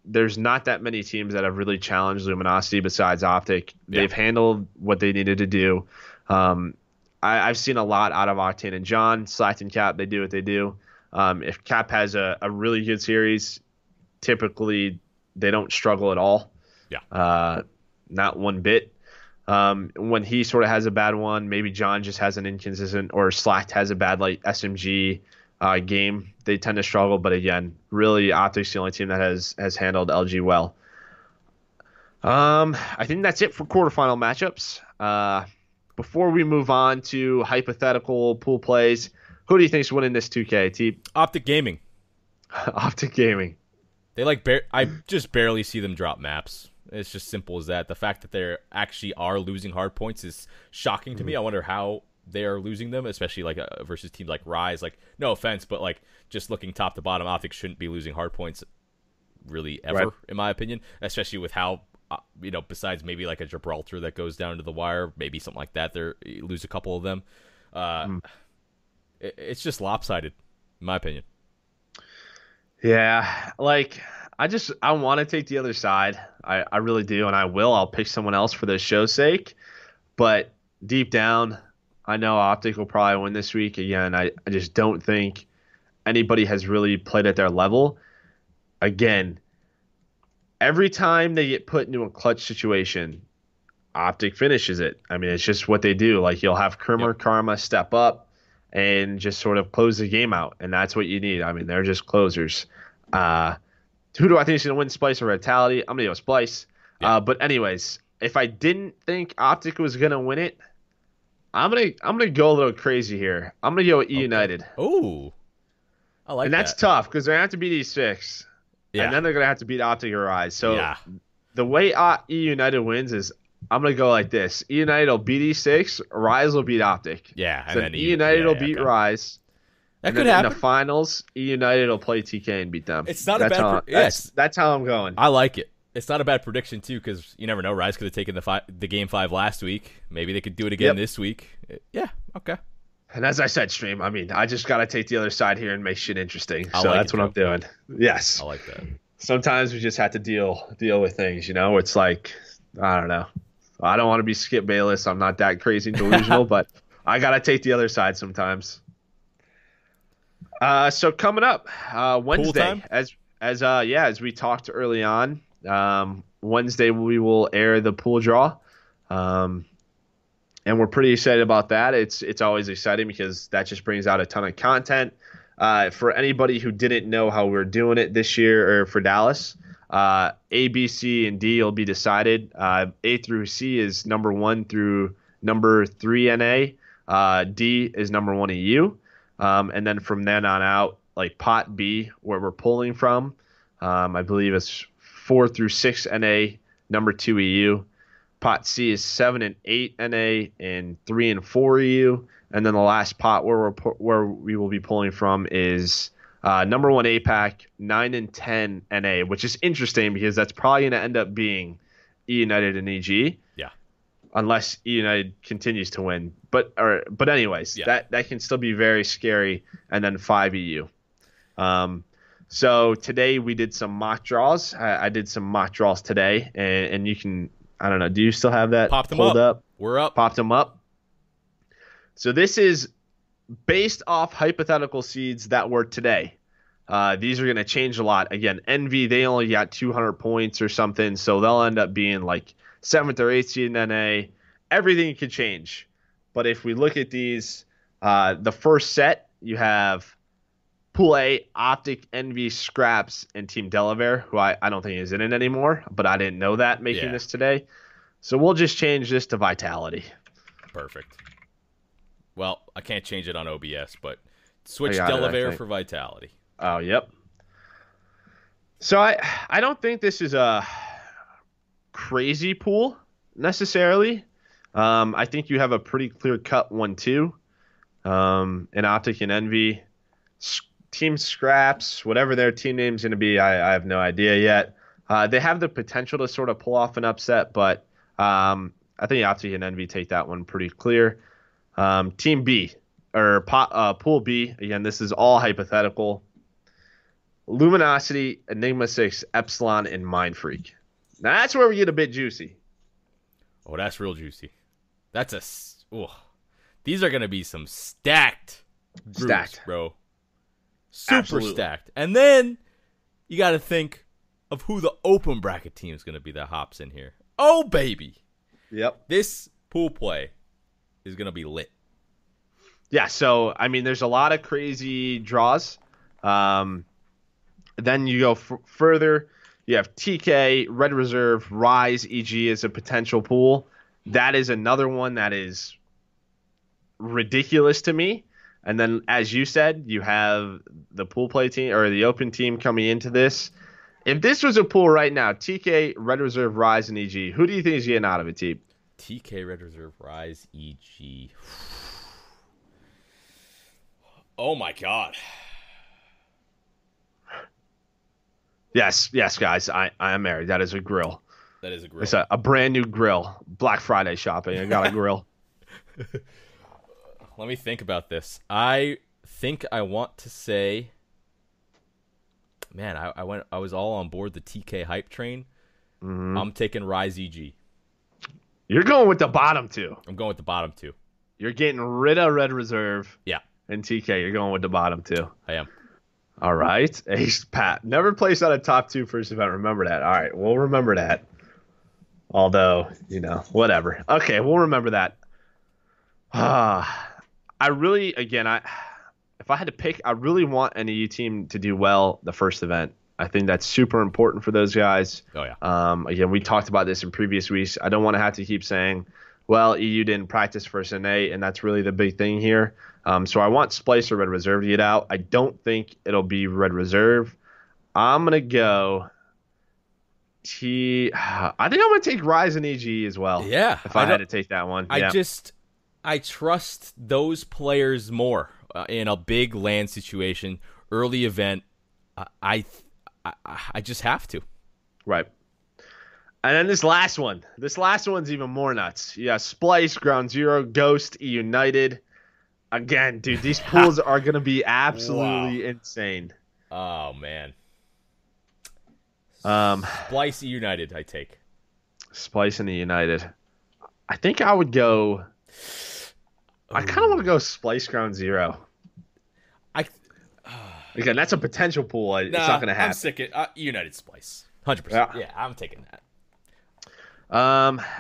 There's not that many teams that have really challenged Luminosity besides Optic.
Yeah.
They've handled what they needed to do. I've seen a lot out of Octane and John. Slacked and Cap, they do what they do. If Cap has a really good series, typically they don't struggle at all.
Yeah.
Not one bit. When he sort of has a bad one, maybe John just has an inconsistent, or Slacked has a bad like SMG game. They tend to struggle, but again, really Optic's the only team that has handled LG well. I think that's it for quarterfinal matchups. Before we move on to hypothetical pool plays, who do you think's winning this 2K? T
Optic Gaming.
Optic Gaming.
They I just barely see them drop maps. It's just simple as that. The fact that they actually are losing hard points is shocking to me. I wonder how they are losing them, especially like versus teams like Rise. Like, no offense, but like just looking top to bottom, Optic shouldn't be losing hard points really ever,
Right.
in my opinion. Especially with how besides maybe like a Gibraltar that goes down to the wire, maybe something like that. You lose a couple of them. It's just lopsided, in my opinion.
Yeah, like I want to take the other side. I really do, and I will. I'll pick someone else for the show's sake. But deep down, I know Optic will probably win this week. Again, I just don't think anybody has really played at their level. Again, every time they get put into a clutch situation, Optic finishes it. I mean, it's just what they do. Like you'll have
Yep.
Karma step up and just sort of close the game out, and that's what you need. I mean, they're just closers. Uh, who do I think is going to win, Splice or Vitality? I'm going to go Splice.
Yeah.
But anyways, if I didn't think Optic was going to win it, I'm gonna go a little crazy here. I'm gonna go with E
Okay.
United,
Oh, I like
and that's
that.
tough because they have to beat E6, and
Yeah.
then they're gonna have to beat Optic or Rise. So
Yeah.
the way E United wins is I'm gonna go like this: E United will beat E6, Rise will beat Optic.
Yeah. And
So
then
E United will
yeah,
beat
okay.
Rise,
That
and
could
then in the
happen.
finals, E United will play TK and beat them.
It's not a
That's
bad.
how
Yes,
that's how I'm going.
I like it. It's not a bad prediction too, because you never know. Rise could have taken the game 5 last week. Maybe they could do it again
Yep.
this week. Yeah. Okay.
And as I said, Stream, I mean, I just gotta take the other side here and make shit interesting.
I
So
like
that's
it,
what I'm doing. Yes.
I like that.
Sometimes we just have to deal with things, It's like, I don't know. I don't want to be Skip Bayless. I'm not that crazy and delusional, but I gotta take the other side sometimes. So coming up Wednesday,
time?
as we talked early on, Wednesday we will air the pool draw, and we're pretty excited about that. It's always exciting because that just brings out a ton of content. For anybody who didn't know how we're doing it this year or for Dallas, A, B, C, and D will be decided. A through C is number 1 through number 3 NA. D is number 1 EU. And then from then on out, like pot B, where we're pulling from, I believe it's 4 through 6 NA, number 2 EU. Pot C is 7 and 8 NA, and 3 and 4 EU. And then the last pot where we will be pulling from is number 1 APAC, 9 and 10 NA, which is interesting because that's probably going to end up being E United and EG.
Yeah.
Unless E United continues to win. But anyways,
Yeah.
that can still be very scary. And then 5 EU. So today we did some mock draws. I did some mock draws today, and you can, I don't know, do you still have that
Pop them
pulled up?
We're up.
Popped them up. So this is based off hypothetical seeds that were today. These are going to change a lot. Again, Envy, they only got 200 points or something, so they'll end up being like 7th or 8th seed in NA. Everything could change. But if we look at these, the first set, you have Pool A, Optic, Envy, Scraps, and Team Delaware, who I don't think is in it anymore, but I didn't know that making
Yeah,
this today. So we'll just change this to Vitality.
perfect. Well, I can't change it on OBS, but
I
switch
got it, I
Delaware
think.
for Vitality.
Oh, yep. So I don't think this is a crazy pool necessarily. I think you have a pretty clear cut 1-2 in Optic and Envy. Team Scraps, whatever their team name's going to be, I have no idea yet. They have the potential to sort of pull off an upset, but I think Optic and Envy take that one pretty clear. Team B, or Pool B, again, this is all hypothetical. Luminosity, Enigma 6, Epsilon, and Mind Freak. Now that's where we get a bit juicy.
Oh, that's real juicy. These are gonna be some stacked groups, bro. Super
Absolutely.
stacked. And then you got to think of who the open bracket team is gonna be that hops in here. Oh baby,
Yep.
this pool play is gonna be lit.
Yeah, so, I mean, there's a lot of crazy draws. Then you go further. You have TK, Red Reserve, Rise, EG as a potential pool. That is another one that is ridiculous to me. And then, as you said, you have the pool play team or the open team coming into this. If this was a pool right now, TK, Red Reserve, Rise, and EG, who do you think is getting out of it, Team?
TK, Red Reserve, Rise, EG. Oh my god.
Yes, guys, I am married. That is a grill.
That is a grill.
It's a brand new grill. Black Friday shopping. I got a grill.
Let me think about this. I think I want to say, man, I was all on board the TK hype train.
Mm-hmm.
I'm taking Rise EG.
You're going with the bottom two.
I'm going with the bottom two.
You're getting rid of Red Reserve
Yeah,
and TK. You're going with the bottom two.
I am.
All right. Ace Pat. Never placed out a top two first event. Remember that. All right. We'll remember that. Although, whatever. Okay. We'll remember that. I really, again, if I had to pick, I really want an EU team to do well the first event. I think that's super important for those guys.
Oh yeah.
Again, we talked about this in previous weeks. I don't want to have to keep saying, well, EU didn't practice first NA, and that's really the big thing here. So I want Splice or Red Reserve to get out. I don't think it'll be Red Reserve. I'm going to go I think I'm going to take Rise and EG as well.
Yeah.
If I had to take that one. Yeah.
I trust those players more in a big land situation, early event. I just have to.
Right. And then this last one's even more nuts. Yeah, Splice, Ground Zero, Ghost, United. Again, dude, these pools are going to be absolutely insane.
Oh, man.
Splice
United, I take.
Splice and the United. I think I would go... I kind of want to go Splice Ground Zero. Again, that's a potential pool. It's not going to happen.
I'm sick of United Splice. 100%. Yeah, I'm taking that.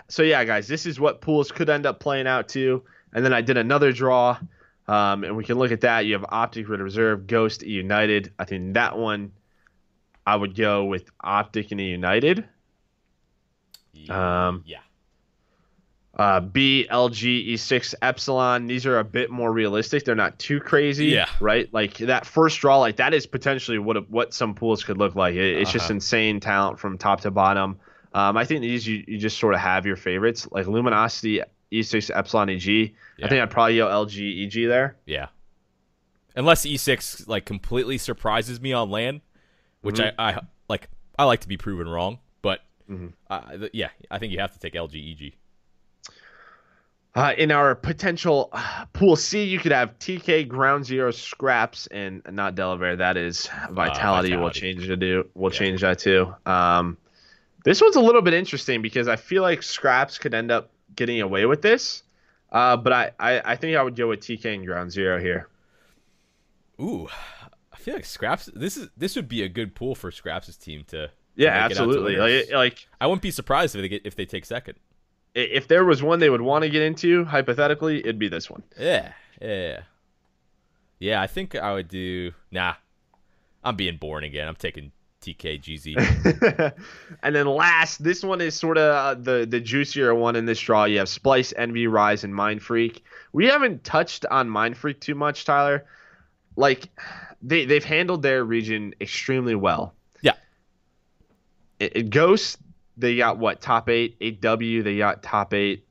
So yeah, guys, this is what pools could end up playing out too. And then I did another draw, and we can look at that. You have Optic, Red Reserve, Ghost, United. I think that one, I would go with Optic and United.
Yeah.
B, LG, E6, Epsilon. These are a bit more realistic. They're not too crazy.
Yeah.
Right? Like that first draw, like that is potentially what some pools could look like. It's just insane talent from top to bottom. I think these you just sort of have your favorites like Luminosity, E6, Epsilon, EG. Yeah. I think I'd probably go LG, EG there.
Yeah. Unless E6 like completely surprises me on land, which I like. I like to be proven wrong, but yeah, I think you have to take LG, EG.
In our potential pool C, you could have TK, Ground Zero, Scraps, and not Delaware. That is Vitality. We'll change that too. This one's a little bit interesting because I feel like Scraps could end up getting away with this. But I think I would go with TK and Ground Zero here.
Ooh, I feel like Scraps. This would be a good pool for Scraps' team to
Yeah,
make it out to
absolutely.
winners.
Like
I wouldn't be surprised if they take second.
if there was one they would want to get into, hypothetically, it'd be this one.
Yeah, yeah, yeah. I think I would do. Nah, I'm being boring again. I'm taking TKGZ.
And then last, this one is sort of the juicier one in this draw. You have Splice, Envy, Rise, and Mind Freak. We haven't touched on Mind Freak too much, Tyler. Like they've handled their region extremely well.
Yeah,
Ghost, they got what, top eight? 8W, they got top eight.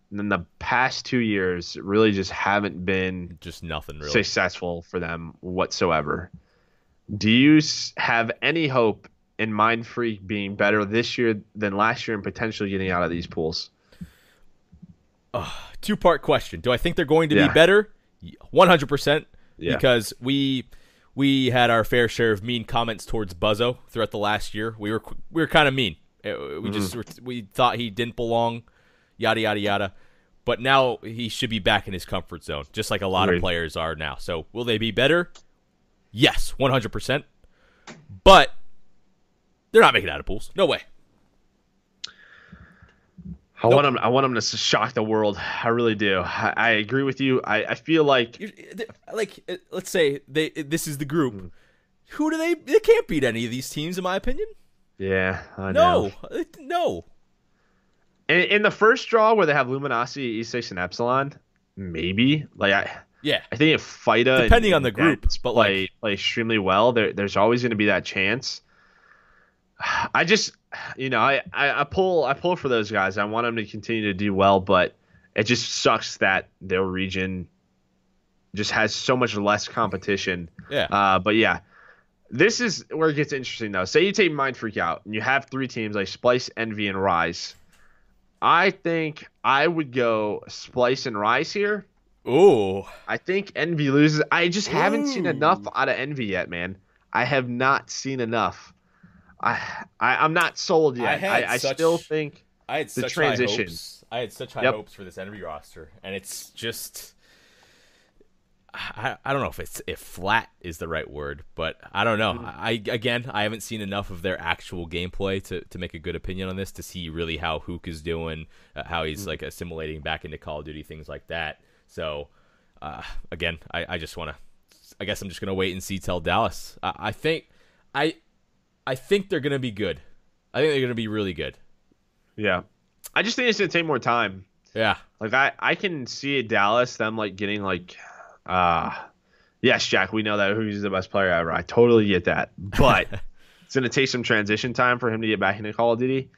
And then the past 2 years really just haven't been
just nothing really.
successful for them whatsoever. Do you have any hope in Mind Freak being better this year than last year and potentially getting out of these pools?
Two-part question. Do I think they're going to
Yeah.
be better? 100%.
Yeah.
Because we had our fair share of mean comments towards Buzzo throughout the last year. We were kind of mean. We thought he didn't belong, yada yada yada. But now he should be back in his comfort zone, just like a lot
Agreed.
of players are now. So will they be better? Yes, 100%. But they're not making it out of pools. No way.
I want them to shock the world. I really do. I agree with you. I feel like
Let's say this is the group. Who do they? They can't beat any of these teams, in my opinion.
yeah, I know.
No.
In the first draw where they have Luminosity, E6, and Epsilon, maybe.
Yeah.
I think if FIDA
Depending
and
on the group,
Nets
but
play extremely well, there's always going to be that chance. I just, I pull for those guys. I want them to continue to do well, but it just sucks that their region just has so much less competition.
Yeah.
But yeah, this is where it gets interesting though. Say you take Mind Freak out and you have three teams like Splice, Envy, and Rise. I think I would go Splice and Rise here.
Ooh.
I think Envy loses. I just haven't seen
Ooh.
enough out of Envy yet, man. I have not seen enough. I'm not sold yet. I still think
I had
the
such
transition.
high hopes. I had such high
Yep.
hopes for this Envy roster, and it's just I don't know if flat is the right word, but I don't know. I haven't seen enough of their actual gameplay to make a good opinion on this, to see really how Hook is doing, how he's like assimilating back into Call of Duty, things like that. So again, I just want to. I guess I'm just gonna wait and see till Dallas. I think they're gonna be good. I think they're gonna be really good.
Yeah. I just think it's gonna take more time.
Yeah.
Like I can see at Dallas them like getting like yes, Jack, we know that who's the best player ever. I totally get that. But it's gonna take some transition time for him to get back into Call of Duty.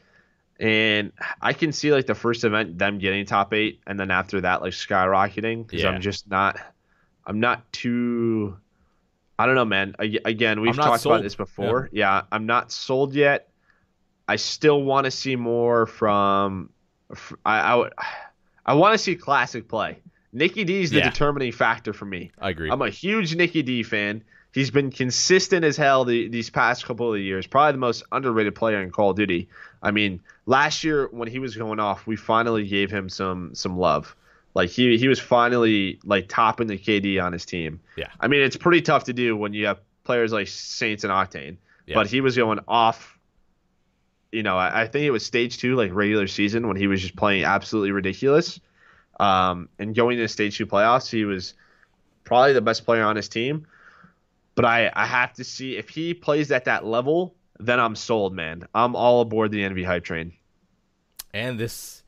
And I can see like the first event them getting top 8 and then after that like skyrocketing because
Yeah.
I'm not too I don't know, man. Again, we've
I'm not
talked about
sold.
this before. Yeah, I'm not sold yet. I still want to see more from. I want to see classic play. Nicky D is the
Yeah.
determining factor for me.
I agree.
I'm a huge Nicky D fan. He's been consistent as hell these past couple of years. Probably the most underrated player in Call of Duty. I mean, last year when he was going off, we finally gave him some love. Like he was finally like topping the KD on his team.
Yeah.
I mean, it's pretty tough to do when you have players like Saints and Octane.
Yeah.
But he was going off. I think it was stage 2, like regular season, when he was just playing absolutely ridiculous. And going into stage 2 playoffs, he was probably the best player on his team. But I have to see if he plays at that level, then I'm sold, man. I'm all aboard the Envy hype train.
And this,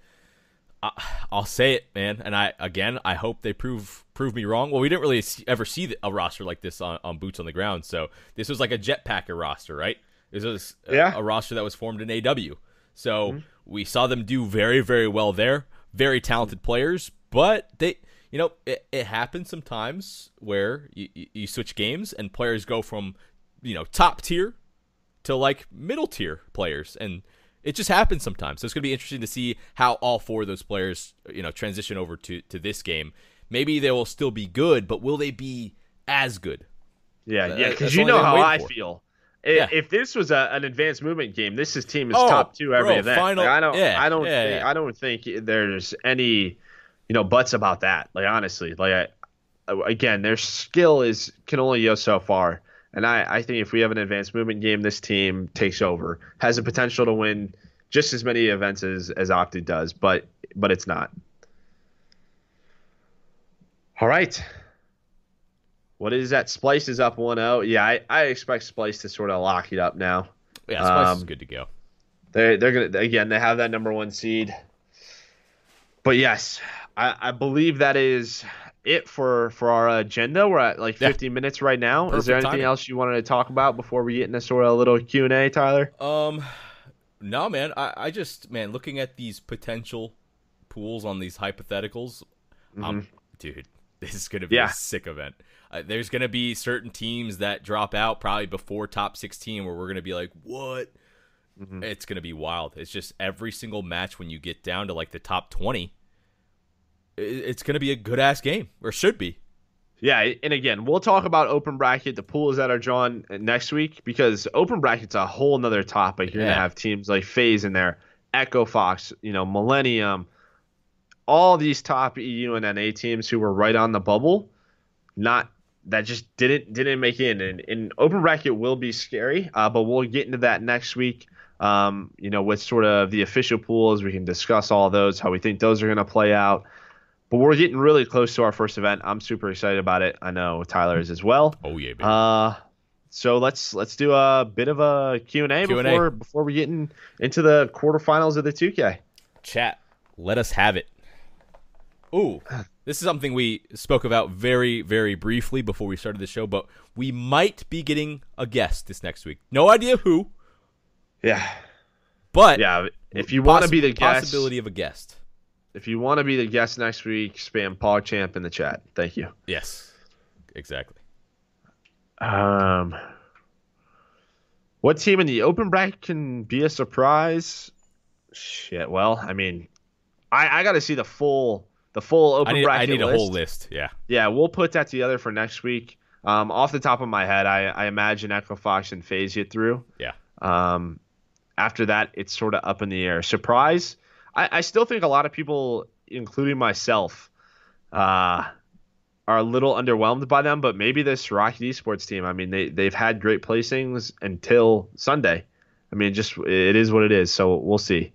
I'll say it, man. And I hope they prove me wrong. Well, we didn't really ever see a roster like this on Boots on the Ground. So this was like a Jetpacker roster, right? This was a roster that was formed in AW. So we saw them do very, very well there. Very talented players, but they, it happens sometimes where you switch games and players go from, top tier to like middle tier players, and it just happens sometimes. So it's gonna be interesting to see how all four of those players, transition over to this game. Maybe they will still be good, but will they be as good?
Yeah, because
That's
you
only
know
thing I'm
how
waiting
I
for.
feel.
Yeah.
If this was an advanced movement game, this team is
Oh,
top 2 every
bro,
event.
final-
Like,
yeah,
I don't
yeah,
think
yeah.
I don't think there's any buts about that. Like honestly, again, their skill is can only go so far. And I think if we have an advanced movement game, this team takes over, has the potential to win just as many events as Octa does, but it's not. All right. What is that? Splice is up 1-0. Yeah, I expect Splice to sort of lock it up now.
Yeah, Spice is
Um,
good to go.
they're gonna again. They have that number one seed. But yes, I believe that is it for our agenda. We're at like
Yeah,
50 minutes right now. Is there
perfect
anything
timing.
else you wanted to talk about before we get into sort of a little Q&A, Tyler?
Um, no, man. I just, man, looking at these potential pools on these hypotheticals,
Hmm.
dude, this is gonna be a
Yeah.
sick event. There's gonna be certain teams that drop out probably before top 16 where we're gonna be like, what?
Hmm.
It's gonna be wild. It's just every single match when you get down to like the top 20, it's gonna be a good ass game, or should be.
Yeah, and again, we'll talk about open bracket, the pools that are drawn next week, because open bracket's a whole nother topic. You're gonna
Yeah,
have teams like FaZe in there, Echo Fox, Millennium, all these top EU and NA teams who were right on the bubble, not that just didn't make it in. And open bracket will be scary, but we'll get into that next week. With sort of the official pools, we can discuss all those, how we think those are going to play out. But we're getting really close to our first event. I'm super excited about it. I know Tyler is as well.
oh yeah, baby.
So let's do a bit of a Q&A
Q&A.
before we get into the quarterfinals of the 2K.
Chat, let us have it. Ooh, this is something we spoke about very, very briefly before we started the show, but we might be getting a guest this next week. No idea who,
Yeah,
but
yeah. If you want to be the guest,
possibility of a guest.
if you want to be the guest next week, spam PogChamp in the chat. Thank you.
Yes, exactly.
Um, what team in the open bracket can be a surprise? Shit. Well, I mean, I got to see the full open
I
bracket
need a
list.
whole list. Yeah.
Yeah, we'll put that together for next week. Off the top of my head, I imagine Echo Fox and FaZe get through.
Yeah.
Um, after that, it's sort of up in the air. Surprise? I still think a lot of people, including myself, are a little underwhelmed by them. But maybe this Rocket Esports team. I mean, they've had great placings until Sunday. I mean, just it is what it is. So we'll see.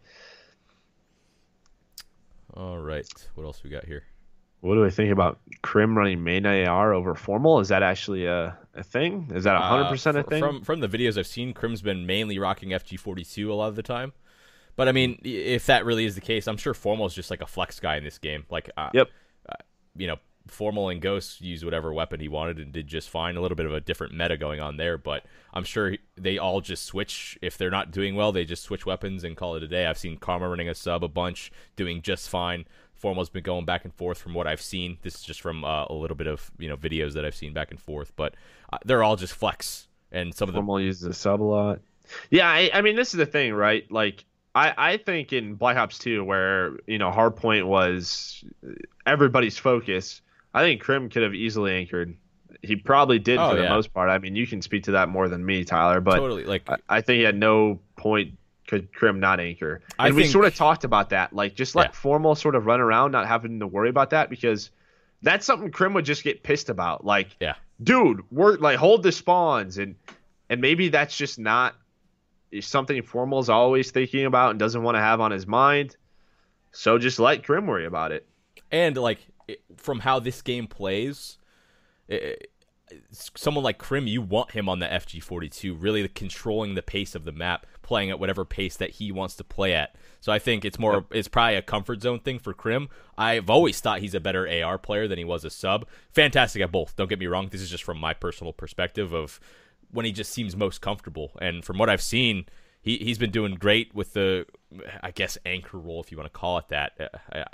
All right. What else we got here?
What do I think about Crim running main AR over formal? Is that actually a thing? Is that 100% a thing?
From the videos I've seen, Crim's been mainly rocking FG42 a lot of the time. But I mean, if that really is the case, I'm sure Formal is just like a flex guy in this game. Like,
Yep.
you know, Formal and Ghost used whatever weapon he wanted and did just fine. A little bit of a different meta going on there, but I'm sure they all just switch. If they're not doing well, they just switch weapons and call it a day. I've seen Karma running a sub a bunch, doing just fine. Formal's been going back and forth from what I've seen. This is just from a little bit of videos that I've seen back and forth, but they're all just flex. And some of them,
Formal uses a sub a lot. Yeah, I mean, this is the thing, right? Like, I think in Black Ops 2, where, Hardpoint was everybody's focus, I think Crim could have easily anchored. He probably did
oh
for the
yeah,
most part. I mean, you can speak to that more than me, Tyler, but
totally. Like
I think at no point could Crim not anchor.
I
And we
think,
sort of talked about that. Like, just let
yeah,
Formal sort of run around, not having to worry about that, because that's something Crim would just get pissed about. Like,
yeah.
dude, we're like, hold the spawns, and maybe that's just not something Formal's always thinking about and doesn't want to have on his mind. So just let Crim worry about it.
And like from how this game plays, someone like Crim, you want him on the FG42, really controlling the pace of the map, playing at whatever pace that he wants to play at. So I think it's probably a comfort zone thing for Crim. I've always thought he's a better AR player than he was a sub. Fantastic at both. Don't get me wrong. This is just from my personal perspective of when he just seems most comfortable. And from what I've seen, he's been doing great with the, I guess, anchor role, if you want to call it that.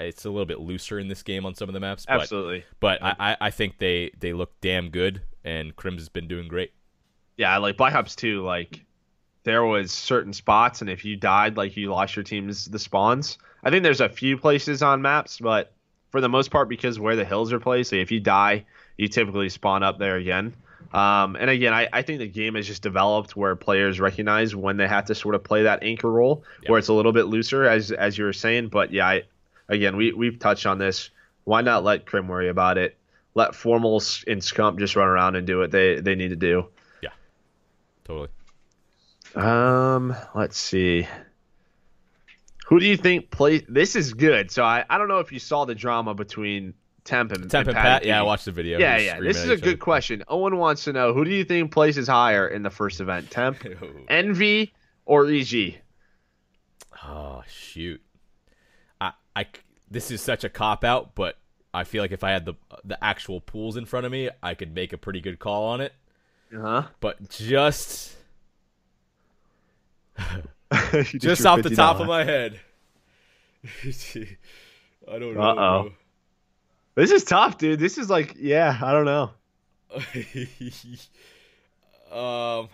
It's a little bit looser in this game on some of the maps. But,
Absolutely.
But I think they look damn good, and Crim's has been doing great.
Yeah, like Black Ops 2, like there was certain spots, and if you died, like you lost your team's the spawns. I think there's a few places on maps, but for the most part, because where the hills are placed, so if you die, you typically spawn up there again. And again, I think the game has just developed where players recognize when they have to sort of play that anchor role, where it's a little bit looser, as you were saying. But yeah, again, we've touched on this. Why not let Krim worry about it? Let Formal and Scump just run around and do what they need to do.
Yeah, totally.
Let's see. Who do you think play? This is good. So I don't know if you saw the drama between Temp
Temp
and
and
Patty
Pat. Yeah, I
P.
watched the video.
Yeah,
Just
yeah.
screaming
This
at
is a
each other.
good question. Owen wants to know who do you think places higher in the first event, Temp, Envy, or EG?
Oh shoot. I this is such a cop out, but I feel like if I had the actual pools in front of me, I could make a pretty good call on it.
Uh
But just
huh.
just off the top of my head, I don't
Uh
know,
oh.
bro.
This is tough, dude. This is like, yeah, I don't know.
um,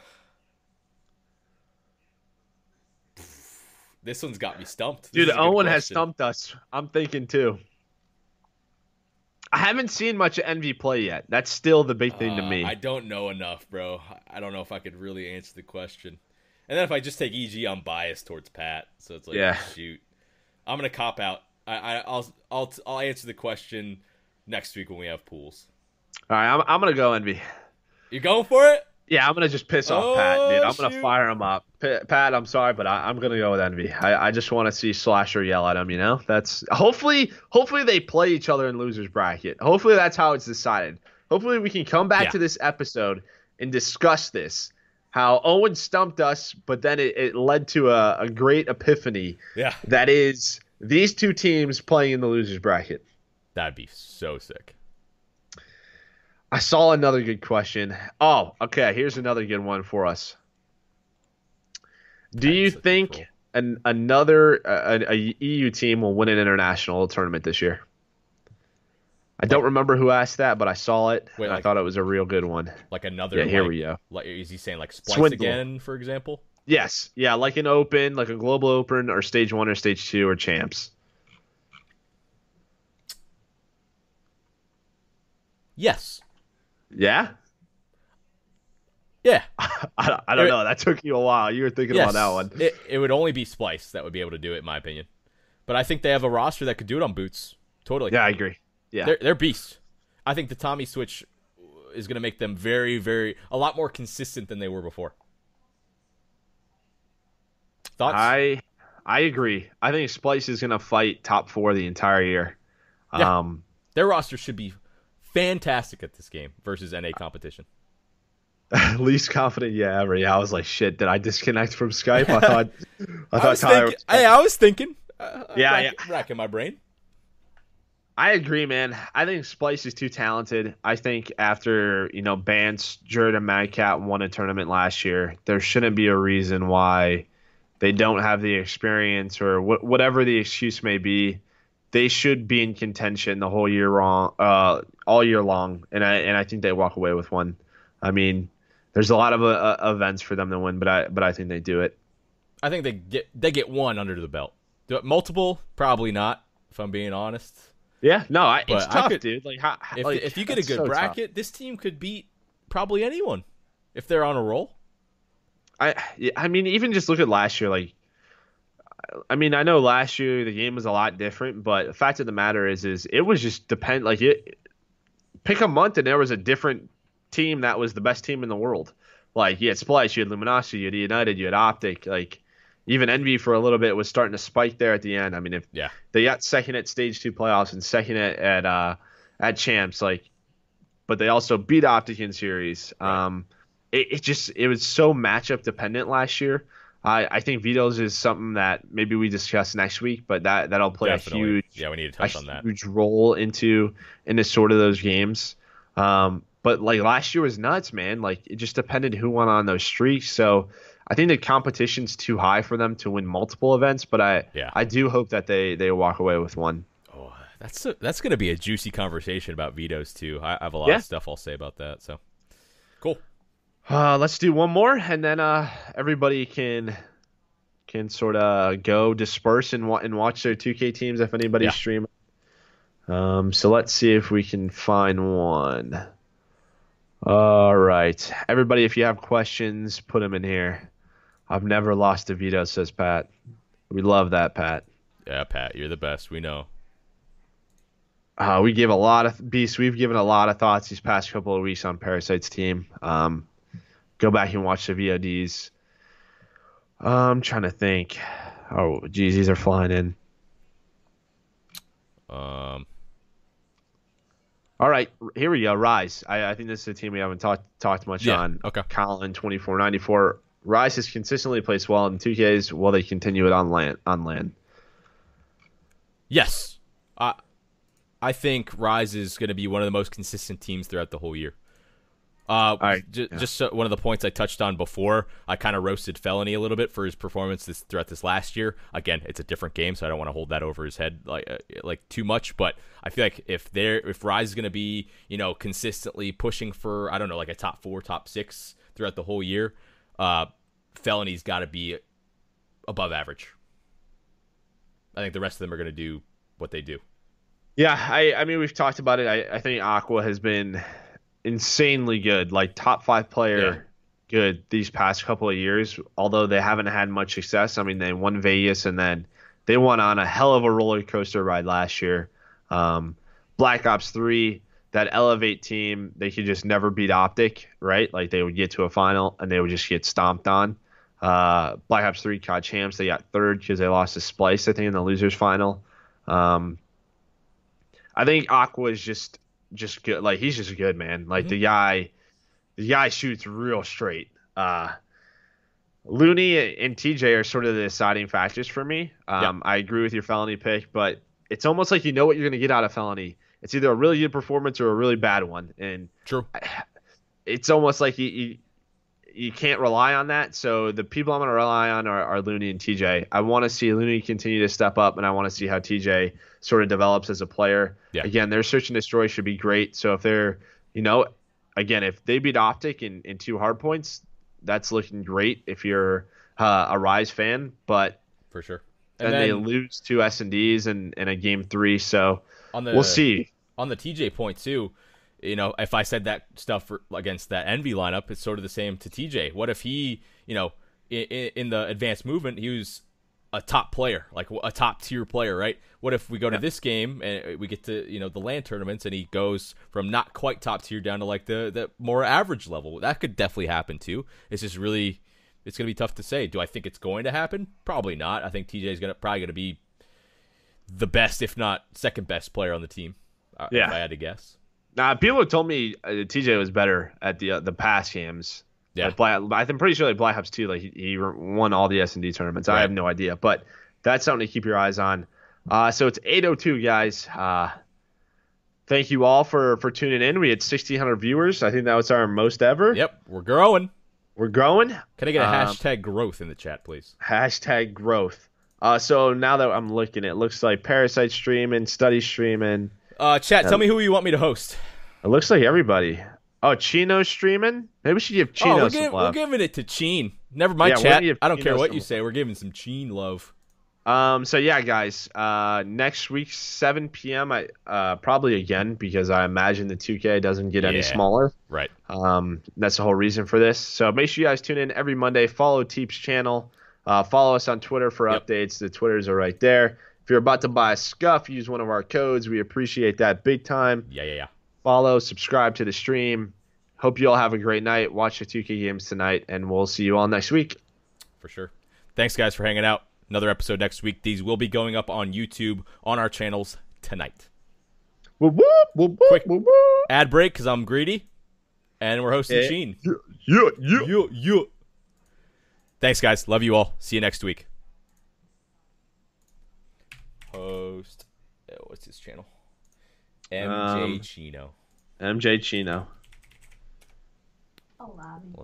this one's got me stumped. This
Dude,
is a good
Owen has
question.
stumped us. I'm thinking too. I haven't seen much of Envy play yet. That's still the big thing to
I
me.
don't know enough, bro. I don't know if I could really answer the question. And then if I just take EG, I'm biased towards Pat, so it's like,
Yeah.
shoot. I'm gonna cop out. I'll answer the question next week when we have pools.
All right, I'm gonna go Envy.
You going for it?
Yeah, I'm gonna just piss off Pat, dude.
Oh
I'm gonna
shoot!
fire him up. Pat, I'm sorry, but I'm gonna go with Envy. I just want to see Slasher yell at him. You know, that's hopefully they play each other in losers bracket. Hopefully that's how it's decided. Hopefully we can come back
Yeah,
to this episode and discuss this. How Owen stumped us, but then it led to a great epiphany.
yeah.
That is these two teams playing in the losers bracket.
That'd be so sick.
I saw another good question. Oh, okay. Here's another good one for us. Do
Pat
you
is such a
think
troll.
a EU team will win an international tournament this year? I don't
Like,
remember who asked that, but I saw it
wait,
and I thought it was a real good one.
like another
Yeah, here
like,
we go.
like is he saying like Splice
Swindle.
again, for example?
Yes, yeah, like an open, like a global open, or stage one or stage two or champs.
Yes.
Yeah,
Yeah.
I don't know. That took you a while. You were thinking
Yes.
about that one.
It would only be Splice that would be able to do it, in my opinion. But I think they have a roster that could do it on boots. Totally.
Yeah, I agree. Yeah,
They're beasts. I think the Tommy switch is going to make them very, very a lot more consistent than they were before. Thoughts?
I agree. I think Splice is gonna fight top four the entire year.
Yeah.
Um,
Their roster should be fantastic at this game versus NA competition.
Least confident, yeah, ever. Yeah, I was like, shit. Did I disconnect from Skype? I thought
was
Tyler.
thinking. Hey, I was thinking.
Yeah,
Racking my brain.
I agree, man. I think Splice is too talented. I think after Bance, Jared, and Madcat won a tournament last year, there shouldn't be a reason why they don't have the experience or whatever the excuse may be. They should be in contention the whole year all year long, and I think they walk away with one. I mean, there's a lot of events for them to win, but I think they do it.
I think they get one under the belt. Do it multiple? Probably not. If I'm being honest.
Yeah, no, it's
But
tough, dude. Like,
if you get a
that's
good
so
bracket,
tough.
this team could beat probably anyone if they're on a roll.
I mean, even just look at last year. Like, I mean, I know last year the game was a lot different, but the fact of the matter is it was just depend. Like, pick a month and there was a different team that was the best team in the world. Like, you had Splice, you had Luminosity, you had United, you had Optic. Like, even Envy for a little bit was starting to spike there at the end. I mean, if
Yeah.
they got second at stage two playoffs and second at champs, like, but they also beat Optic in series.
Right.
It was so matchup dependent last year. I think vetoes is something that maybe we discuss next week, but that'll play
Definitely. Yeah, we need to
a
touch on that.
huge role into sort of those games. But like last year was nuts, man. Like it just depended who went on those streaks. So I think the competition's too high for them to win multiple events, but
Yeah.
I do hope that they walk away with one.
Oh, that's going to be a juicy conversation about vetoes too. I have a lot
Yeah.
of stuff I'll say about that. So cool.
Let's do one more, and then everybody can sort of go disperse and watch their 2K teams if anybody's
Yeah.
streaming. So let's see if we can find one. All right, everybody, if you have questions, put them in here. I've never lost a veto, says Pat. We love that, Pat.
Yeah, Pat, you're the best. We know.
We gave a lot of beast. We've given a lot of thoughts these past couple of weeks on Parasite's team. Go back and watch the VODs. I'm trying to think. Oh, geez, these are flying in.
Um,
All right, here we go. Rise. I think this is a team we haven't talked much
yeah.
on.
Okay.
Colin 2494. Rise has consistently placed well in 2Ks. Will they continue it on land? On land.
Yes. I think Rise is going to be one of the most consistent teams throughout the whole year.
All right. Yeah.
Just so, one of the points I touched on before, I kind of roasted Felony a little bit for his performance throughout this last year. Again, it's a different game, so I don't want to hold that over his head like too much. But I feel like if Rise is going to be consistently pushing for, I don't know, like a top 4, top 6 throughout the whole year, Felony's got to be above average. I think the rest of them are going to do what they do.
Yeah, I mean we've talked about it. I think Aqua has been insanely good, like top 5 player good these past couple of years. Although they haven't had much success. I mean they won Vegas and then they went on a hell of a roller coaster ride last year. Black Ops 3, that Elevate team, they could just never beat Optic, right? Like they would get to a final and they would just get stomped on. Black Ops 3 COD champs, they got third because they lost to Splice, I think, in the losers final. I think Aqua is just good. Like he's just good, man. Like the guy shoots real straight. Looney and TJ are sort of the deciding factors for me. I agree with your Felony pick, but it's almost like you know what you're going to get out of Felony. It's either a really good performance or a really bad one, and
True.
It's almost like you can't rely on that. So the people I'm going to rely on are Looney and TJ. I want to see Looney continue to step up, and I want to see how TJ sort of develops as a player.
Yeah.
Again, their search and destroy should be great. So if they're, again, if they beat Optic in 2 hardpoints, that's looking great if you're a Rise fan. But
For sure.
and then they lose 2 S&Ds in a game 3. So we'll see.
On the TJ point, too, if I said that stuff against that Envy lineup, it's sort of the same to TJ. What if he, in the advanced movement, he was a top player, like a top tier player, right? What if we go to this game and we get to, the LAN tournaments and he goes from not quite top tier down to like the more average level? That could definitely happen too. It's just really, it's going to be tough to say. Do I think it's going to happen? Probably not. I think TJ is probably going to be the best, if not second best player on the team. If I had to guess.
Nah, people told me TJ was better at the past games. Yeah, I'm pretty sure like Black Ops 2, like he won all the S&D tournaments. Right. I have no idea, but that's something to keep your eyes on. So it's 8:02, guys. Thank you all for tuning in. We had 1,600 viewers. I think that was our most ever.
Yep, we're growing.
We're growing.
Can I get a hashtag growth in the chat, please?
Hashtag growth. So now that I'm looking, it looks like Parasite streaming, Study streaming.
Chat, tell me who you want me to host.
It looks like everybody. Oh, Chino's streaming? Maybe we should give Chino some love.
We're giving it to Cheen. Never mind, chat. I don't care what you say. We're giving some Cheen love.
So yeah, guys. Next week, 7 p.m. Probably again because I imagine the 2K doesn't get any smaller.
Right.
That's the whole reason for this. So make sure you guys tune in every Monday. Follow Teep's channel. Follow us on Twitter for updates. The Twitters are right there. If you're about to buy a scuff, use one of our codes. We appreciate that big time.
Yeah.
Follow, subscribe to the stream. Hope you all have a great night. Watch the 2K games tonight, and we'll see you all next week.
For sure. Thanks, guys, for hanging out. Another episode next week. These will be going up on YouTube on our channels tonight. Quick ad break because I'm greedy, and we're hosting Sheen. Yeah. Thanks, guys. Love you all. See you next week. Host. What's his channel? MJ Chino.
MJ Chino.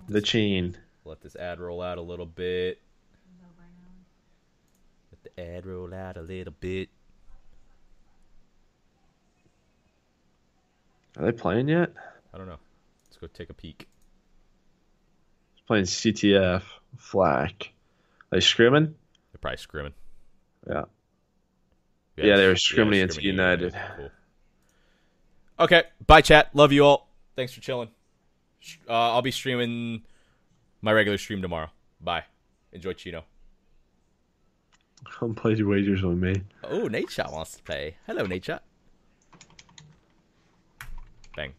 The Cheen.
Let this ad roll out a little bit. Let the ad roll out a little bit.
Are they playing yet?
I don't know. Let's go take a peek.
It's playing CTF. Flak. Are they scrimming?
They're probably scrimming.
Yeah. Yeah, they were scrimming against United.
Cool. Okay, bye, chat. Love you all. Thanks for chilling. I'll be streaming my regular stream tomorrow. Bye. Enjoy Chino.
Come play wagers with me.
Oh, Nate Shot wants to play. Hello, Nate Shot. Bang.